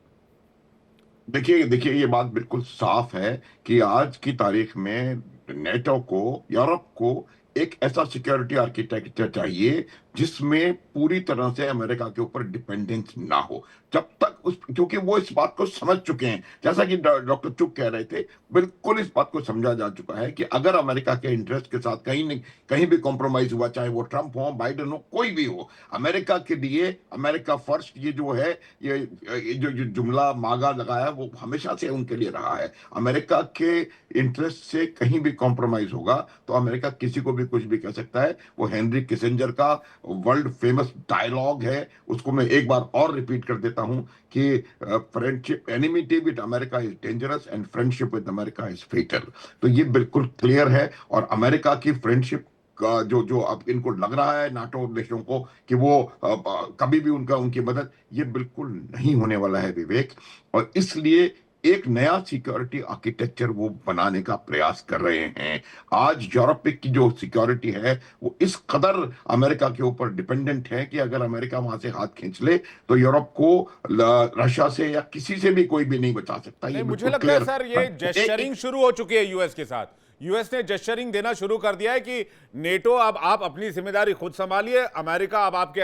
देखिए ये बात बिल्कुल साफ है कि आज की तारीख में नेटो को, यूरोप को एक ऐसा सिक्योरिटी आर्किटेक्चर चाहिए जिसमें पूरी तरह से अमेरिका के ऊपर डिपेंडेंस ना हो। जब तक क्योंकि वो इस बात को समझ चुके हैं, जैसा कि डॉक्टर चुक कह रहे थे, बिल्कुल इस बात को समझा जा चुका है कि अगर अमेरिका के इंटरेस्ट के साथ कहीं भी कॉम्प्रोमाइज हुआ, चाहे वो ट्रंप हो, बाइडेन हो, कोई भी हो, अमेरिका के लिए अमेरिका फर्स्ट ये जो है, ये जो जुमला मागा लगाया वो हमेशा से उनके लिए रहा है। अमेरिका के इंटरेस्ट से कहीं भी कॉम्प्रोमाइज होगा तो अमेरिका किसी को भी भी कुछ भी कह सकता है। वो हेनरी किसिंजर का वर्ल्ड फेमस डायलॉग है, उसको मैं एक बार और रिपीट कर देता हूं कि friendship enmity with America is dangerous and friendship with America is fatal. तो ये बिल्कुल क्लियर है। और अमेरिका की फ्रेंडशिप का जो जो अब इनको लग रहा है नाटो देशों को कि वो कभी भी उनकी मदद, ये बिल्कुल नहीं होने वाला है विवेक। और इसलिए एक नया सिक्योरिटी आर्किटेक्चर वो बनाने का प्रयास कर रहे हैं। आज यूरोप की जो सिक्योरिटी है वो इस कदर अमेरिका के ऊपर डिपेंडेंट है कि अगर अमेरिका वहां से हाथ खींच ले तो यूरोप को रशिया से या किसी से भी कोई भी नहीं बचा सकता। नहीं, ये मुझे बिल्कुल लगता है क्लियर। सर ये जेस्चरिंग शुरू हो चुकी है यूएस के साथ। यूएस ने जेस्चरिंग देना शुरू कर दिया है कि नेटो अब आप अपनी जिम्मेदारी खुद संभालिए, अमेरिका अब आपके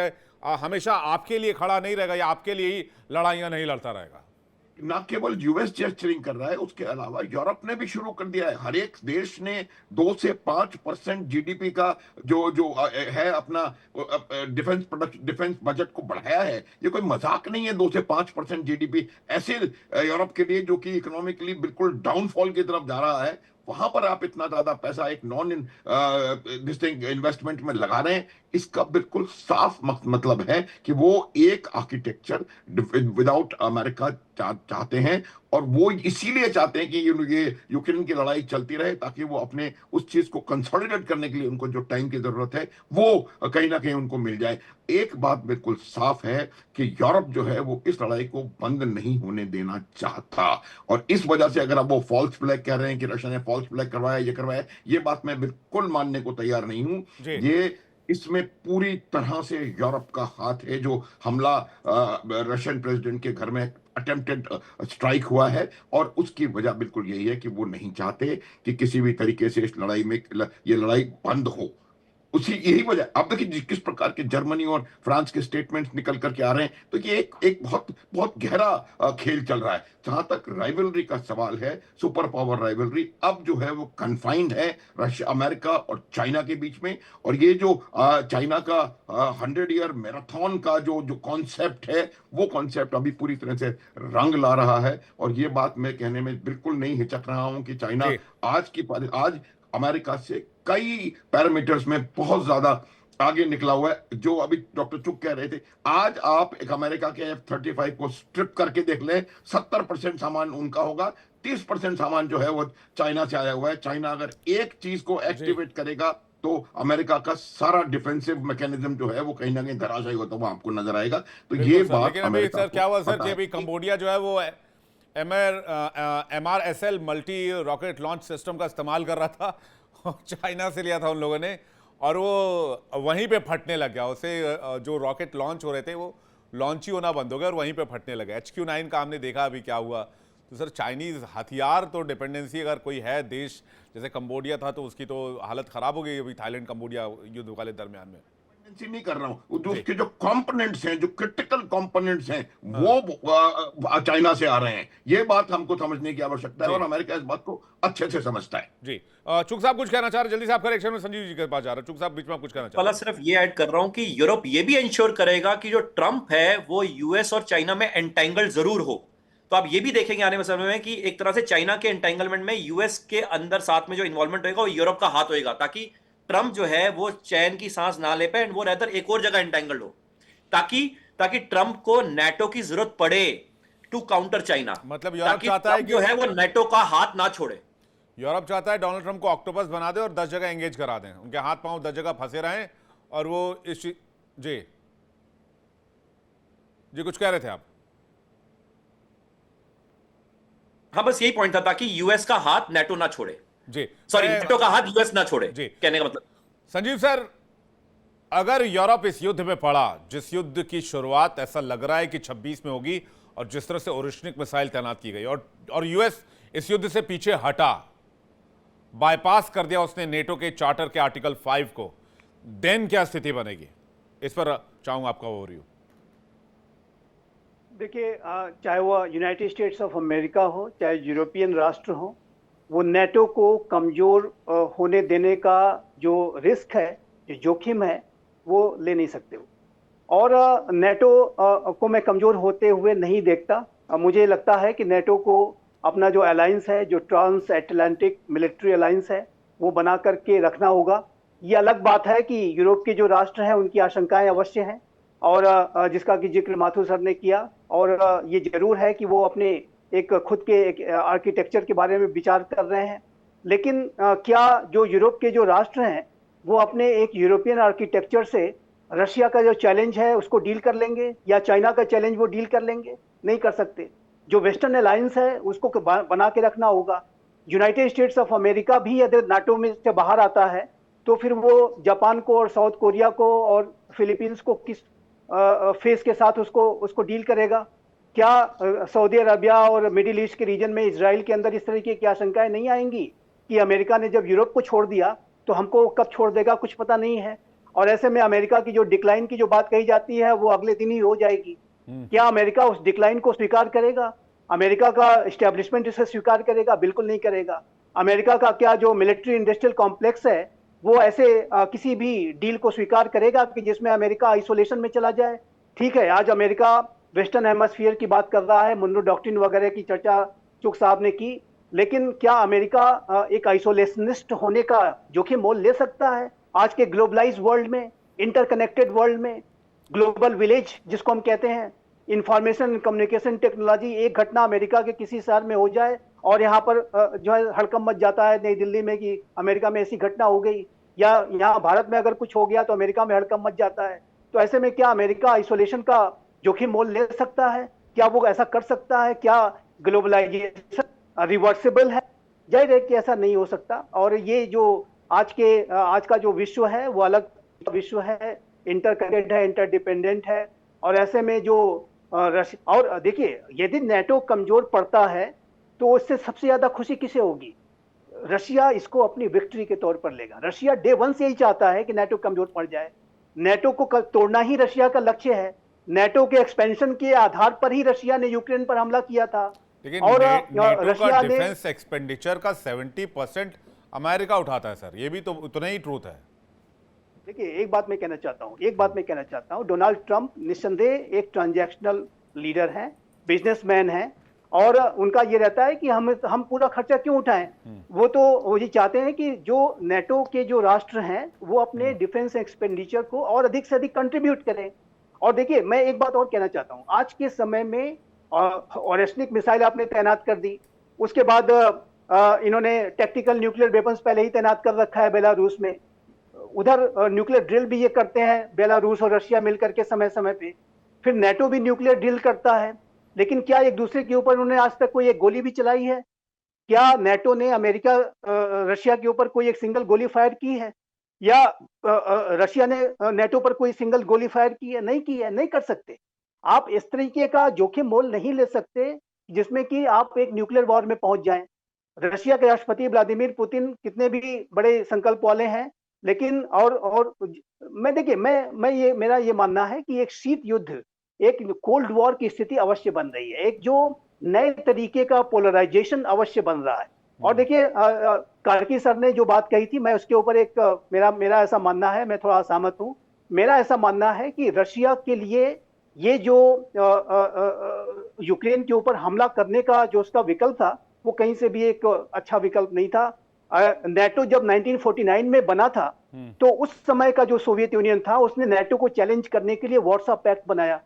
हमेशा आपके लिए खड़ा नहीं रहेगा या आपके लिए ही लड़ाइयां नहीं लड़ता रहेगा। ना केवल यूएस जेस्चरिंग कर रहा है, उसके अलावा यूरोप ने भी शुरू कर दिया है। हर एक देश ने 2 से 5% जीडीपी का जो जो है अपना डिफेंस बजट को बढ़ाया है। ये कोई मजाक नहीं है। 2 से 5% जीडीपी ऐसे यूरोप के लिए जो कि इकोनॉमिकली बिल्कुल डाउनफॉल की तरफ जा रहा है, वहां पर आप इतना ज्यादा पैसा एक नॉन इन्वेस्टमेंट में लगा रहे हैं। इसका बिल्कुल साफ मतलब है कि वो एक आर्किटेक्चर विदाउट अमेरिका चाहते हैं। और वो इसीलिए चाहते हैं कि ये यूक्रेन की लड़ाई चलती रहे ताकि वो अपने उस चीज को कंसोलिडेट करने के लिए उनको जो टाइम की जरूरत है वो कहीं ना कहीं उनको मिल जाए। एक बात बिल्कुल साफ है कि यूरोप जो है वो इस लड़ाई को बंद नहीं होने देना चाहता। और इस वजह से अगर आप वो फॉल्स फ्लैग कह रहे हैं कि रशिया ने फॉल्स फ्लैग करवाया, ये करवाया, ये बात मैं बिल्कुल मानने को तैयार नहीं हूं। जी। ये इसमें पूरी तरह से यूरोप का हाथ है। जो हमला रशियन प्रेसिडेंट के घर में अटेम्प्टेड स्ट्राइक हुआ है, और उसकी वजह बिल्कुल यही है कि वो नहीं चाहते कि किसी भी तरीके से इस लड़ाई में ये लड़ाई बंद हो। उसी यही वजह। आप देखिए किस प्रकार के जर्मनी और फ्रांस के स्टेटमेंट्स निकल करके आ रहे हैं। तो ये एक बहुत बहुत गहरा खेल चल रहा है। जहां तक राइवलरी का सवाल है, सुपर पावर राइवलरी अब जो है वो कन्फाइंड है रशिया, अमेरिका और चाइना के बीच में। और ये जो चाइना का 100 ईयर मैराथन का जो जो कॉन्सेप्ट है, वो कॉन्सेप्ट अभी पूरी तरह से रंग ला रहा है। और ये बात मैं कहने में बिल्कुल नहीं हिचक रहा हूं कि चाइना आज अमेरिका से कई पैरामीटर्स में बहुत ज्यादा आगे निकला हुआ है। जो अभी डॉक्टर चुक कह रहे थे, आज आप एक अमेरिका के F-35 को स्ट्रिप करके देख लें, 70% सामान उनका होगा, 30% सामान जो है वो चाइना से आया हुआ है। चाइना अगर एक चीज को एक्टिवेट करेगा तो अमेरिका का सारा डिफेंसिव मैकेनिज्म जो है वो कहीं ना कहीं धराशायी होता हुआ आपको नजर आएगा। तो ये सर, बात लेकिन अभी अमेरिका सर क्या हुआ सर पता कि है। अभी कंबोडिया जो है वो MRSL multi rocket launch system का इस्तेमाल कर रहा था और चाइना से लिया था उन लोगों ने, और वो वहीं पे फटने लग गया। उसे जो रॉकेट लॉन्च हो रहे थे वो लॉन्च ही होना बंद हो गया और वहीं पे फटने लगे। HQ-9 का हमने देखा अभी क्या हुआ। तो सर चाइनीज हथियार तो डिपेंडेंसी अगर कोई है देश जैसे कंबोडिया था तो उसकी तो हालत खराब हो गई अभी थाईलैंड कंबोडिया युद्ध वाले दरमियान में। नहीं कर रहा हूं, जो उसके जो कंपोनेंट्स हैं, जो क्रिटिकल कंपोनेंट्स हैं, वो चाइना से आ रहे हैं। ये बात हमको समझने की आवश्यकता है और अमेरिका इस बात को अच्छे से समझता है। जी चुक साहब कुछ कहना चाह रहे, जल्दी से आपका रिएक्शन में संजीव जी के पास जा रहा है। चुक साहब बीच में आप कुछ कहना चाह रहे वाला सिर्फ ये ऐड कर रहा हूं कि यूरोप ये भी इंश्योर करेगा कि जो ट्रंप है वो यूएस और चाइना में एंटेंगल्ड जरूर हो। तो आप ये भी देखेंगे आने वाले समय में कि एक तरह से चाइना के एंटेंगलमेंट में यूएस के अंदर साथ में जो इन्वॉल्वमेंट होगा वो यूरोप का हाथ होगा, ताकि ट्रंप जो है वो चैन की सांस ना ले पाए एंड वो रहकर एक और जगह एंटेंगल्ड हो, ताकि ट्रंप को नेटो की जरूरत पड़े टू काउंटर चाइना। मतलब यूरोप चाहता है कि जो है वो नेटो का हाथ ना छोड़े। यूरोप चाहता है डोनाल्ड ट्रंप को ऑक्टोपस बना दे और 10 जगह एंगेज करा दें, उनके हाथ पांव 10 जगह फंसे रहें और वो इस जी जी कुछ कह रहे थे आप? हाँ बस यही पॉइंट था, ताकि यूएस का हाथ नेटो ना छोड़े, जी सॉरी नेटो का हाथ यूएस ना छोड़े, जी कहने का मतलब। संजीव सर, अगर यूरोप इस युद्ध में पड़ा, जिस युद्ध की शुरुआत ऐसा लग रहा है कि 26 में होगी और जिस तरह से ओरिश्निक मिसाइल तैनात की गई और यूएस इस युद्ध से पीछे हटा, बाईपास कर दिया उसने नेटो के चार्टर के आर्टिकल 5 को, देन क्या स्थिति बनेगी? इस पर चाहूंगा आपका ओवरव्यू। देखिए, चाहे वो यूनाइटेड स्टेट्स ऑफ अमेरिका हो, चाहे यूरोपियन राष्ट्र हो, वो नेटो को कमज़ोर होने देने का जो रिस्क है, जो जोखिम है, वो ले नहीं सकते वो। और नेटो को मैं कमज़ोर होते हुए नहीं देखता। मुझे लगता है कि नेटो को अपना जो अलायंस है, जो ट्रांस एटलांटिक मिलिट्री अलायंस है, वो बना करके रखना होगा। ये अलग बात है कि यूरोप के जो राष्ट्र हैं उनकी आशंकाएं अवश्य हैं, और जिसका कि जिक्र माथुर सर ने किया, और ये जरूर है कि वो अपने एक खुद के एक आर्किटेक्चर के बारे में विचार कर रहे हैं। लेकिन क्या जो यूरोप के जो राष्ट्र हैं वो अपने एक यूरोपियन आर्किटेक्चर से रशिया का जो चैलेंज है उसको डील कर लेंगे, या चाइना का चैलेंज वो डील कर लेंगे? नहीं कर सकते। जो वेस्टर्न अलायंस है उसको बना के रखना होगा। यूनाइटेड स्टेट्स ऑफ अमेरिका भी यदि नाटो में से बाहर आता है तो फिर वो जापान को और साउथ कोरिया को और फिलीपींस को किस फेस के साथ उसको डील करेगा? क्या सऊदी अरबिया और मिडिल ईस्ट के रीजन में इजराइल के अंदर इस तरीके की आशंकाएं नहीं आएंगी कि अमेरिका ने जब यूरोप को छोड़ दिया तो हमको कब छोड़ देगा, कुछ पता नहीं है। और ऐसे में अमेरिका की जो डिक्लाइन की जो बात कही जाती है वो अगले दिन ही हो जाएगी। क्या अमेरिका उस डिक्लाइन को स्वीकार करेगा? अमेरिका का एस्टेब्लिशमेंट इसे स्वीकार करेगा? बिल्कुल नहीं करेगा। अमेरिका का क्या जो मिलिट्री इंडस्ट्रियल कॉम्प्लेक्स है वो ऐसे किसी भी डील को स्वीकार करेगा कि जिसमें अमेरिका आइसोलेशन में चला जाए? ठीक है, आज अमेरिका वेस्टर्न हेमस्फीयर की बात कर रहा है, मुन्नो डॉक्ट्रिन वगैरह की चर्चा चुग साहब ने की, लेकिन क्या अमेरिका एक आइसोलेशनिस्ट होने का जोखिम मोल ले सकता है? आज के ग्लोबलाइज्ड वर्ल्ड में, इंटरकनेक्टेड वर्ल्ड में, ग्लोबल विलेज जिसको हम कहते हैं, इंफॉर्मेशन एंड कम्युनिकेशन टेक्नोलॉजी, एक घटना अमेरिका के किसी शहर में हो जाए और यहाँ पर जो है हड़कंप मच जाता है नई दिल्ली में कि अमेरिका में ऐसी घटना हो गई, या यहाँ भारत में अगर कुछ हो गया तो अमेरिका में हड़कंप मच जाता है। तो ऐसे में क्या अमेरिका आइसोलेशन का जोखिम मोल ले सकता है? क्या वो ऐसा कर सकता है? क्या ग्लोबलाइजेशन रिवर्सिबल है? जाहिर है कि ऐसा नहीं हो सकता। और ये जो आज का जो विश्व है वो अलग विश्व है, इंटरकनेक्टेड है, इंटरडिपेंडेंट है। और ऐसे में जो और देखिए, यदि नेटो कमजोर पड़ता है तो उससे सबसे ज्यादा खुशी किसे होगी? रशिया इसको अपनी विक्ट्री के तौर पर लेगा। रशिया डे वन से ही चाहता है कि नेटो कमजोर पड़ जाए। नेटो को तोड़ना ही रशिया का लक्ष्य है। नेटो के एक्सपेंशन के आधार पर ही रशिया ने यूक्रेन पर हमला किया था। लेकिन और नेटो रशिया का ने डिफेंस एक्सपेंडिचर का 70% अमेरिका उठाता है सर, ये भी तो उतना ही ट्रूथ है। देखिए, एक बात मैं कहना चाहता हूं, डोनाल्ड ट्रंप निस्संदेह एक ट्रांजैक्शनल लीडर हैं, बिजनेसमैन हैं, और उनका ये रहता है कि हम पूरा खर्चा क्यों उठाएं। वो ये चाहते हैं कि जो नेटो के जो राष्ट्र हैं वो अपने डिफेंस एक्सपेंडिचर को और अधिक से अधिक कंट्रीब्यूट करें। और देखिए, मैं एक बात और कहना चाहता हूं, आज के समय में ऑरेस्निक मिसाइल आपने तैनात कर दी, उसके बाद इन्होंने टैक्टिकल न्यूक्लियर वेपन्स पहले ही तैनात कर रखा है बेलारूस में। उधर न्यूक्लियर ड्रिल भी ये करते हैं बेलारूस और रशिया मिलकर के समय समय पे। फिर नेटो भी न्यूक्लियर ड्रिल करता है, लेकिन क्या एक दूसरे के ऊपर उन्होंने आज तक कोई एक गोली भी चलाई है? क्या नेटो ने अमेरिका रशिया के ऊपर कोई एक सिंगल गोली फायर की है? या रशिया ने नेटो पर कोई सिंगल गोली फायर की है? नहीं की है, नहीं कर सकते। आप इस तरीके का जोखिम मोल नहीं ले सकते जिसमें कि आप एक न्यूक्लियर वॉर में पहुंच जाएं। रशिया के राष्ट्रपति व्लादिमीर पुतिन कितने भी बड़े संकल्प वाले हैं, लेकिन और मैं मेरा ये मानना है कि एक शीत युद्ध, एक कोल्ड वॉर की स्थिति अवश्य बन रही है। एक जो नए तरीके का पोलराइजेशन अवश्य बन रहा है। और देखिए, कार्की सर ने जो बात कही थी, मैं उसके ऊपर एक मेरा ऐसा मानना है, मैं थोड़ा असहमत हूं। मेरा ऐसा मानना है कि रशिया के लिए ये जो यूक्रेन के ऊपर हमला करने का जो उसका विकल्प था वो कहीं से भी एक अच्छा विकल्प नहीं था। नेटो जब 1949 में बना था तो उस समय का जो सोवियत यूनियन था उसने नेटो को चैलेंज करने के लिए वार्सा पैक्ट बनाया।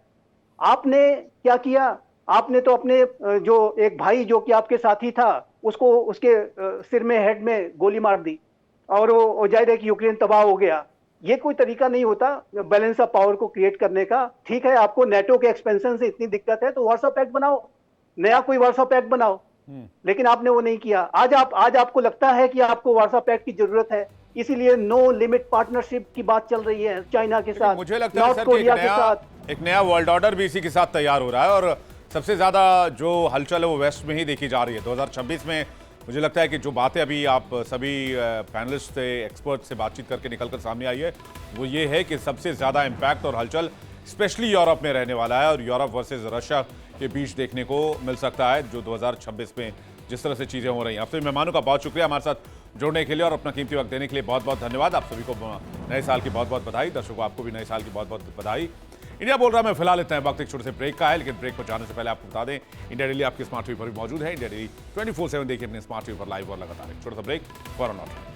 आपने क्या किया? आपने तो अपने जो एक भाई जो कि आपके साथी था उसको उसके सिर में, हेड में गोली मार दी और वो जाहिर है कि यूक्रेन तबाह हो गया। ये कोई तरीका नहीं होता बैलेंस ऑफ पावर को क्रिएट करने का। ठीक है, आपको नेटो के एक्सपेंशन से इतनी दिक्कत है तो वार्सा पैक्ट बनाओ, नया कोई वार्सा पैक्ट बनाओ, लेकिन आपने वो नहीं किया। आज आपको लगता है कि आपको वार्सा पैक्ट की जरूरत है, इसीलिए नो लिमिट पार्टनरशिप की बात चल रही है चाइना के साथ, मुझे लगता है नॉर्थ सर कोरिया कि के साथ। एक नया वर्ल्ड ऑर्डर भी इसी के साथ तैयार हो रहा है और सबसे ज्यादा जो हलचल है वो वेस्ट में ही देखी जा रही है। 2026 में मुझे लगता है कि जो बातें अभी आप सभी पैनलिस्ट से, एक्सपर्ट से बातचीत करके निकलकर सामने आई है वो ये है कि सबसे ज्यादा इम्पैक्ट और हलचल स्पेशली यूरोप में रहने वाला है और यूरोप वर्सेस रशिया के बीच देखने को मिल सकता है। जो 2026 में जिस तरह से चीजें हो रही हैं। आप सभी मेहमानों का बहुत शुक्रिया हमारे साथ जुड़ने के लिए और अपना कीमती वक्त देने के लिए बहुत बहुत धन्यवाद। आप सभी को नए साल की बहुत बहुत बधाई। दर्शकों, आपको भी नए साल की बहुत बहुत बधाई। इंडिया बोल रहा मैं फिलहाल इतना है, वक्त एक छोटे से ब्रेक का है, लेकिन ब्रेक पर जाने से पहले आपको बता दें इंडिया डेली आपके स्मार्ट टीवी पर भी मौजूद है। इंडिया डेली 24/7 देखिए अपने स्मार्ट टीवी पर लाइव और लगातार। एक छोटा सा ब्रेक, फौरन लौटें।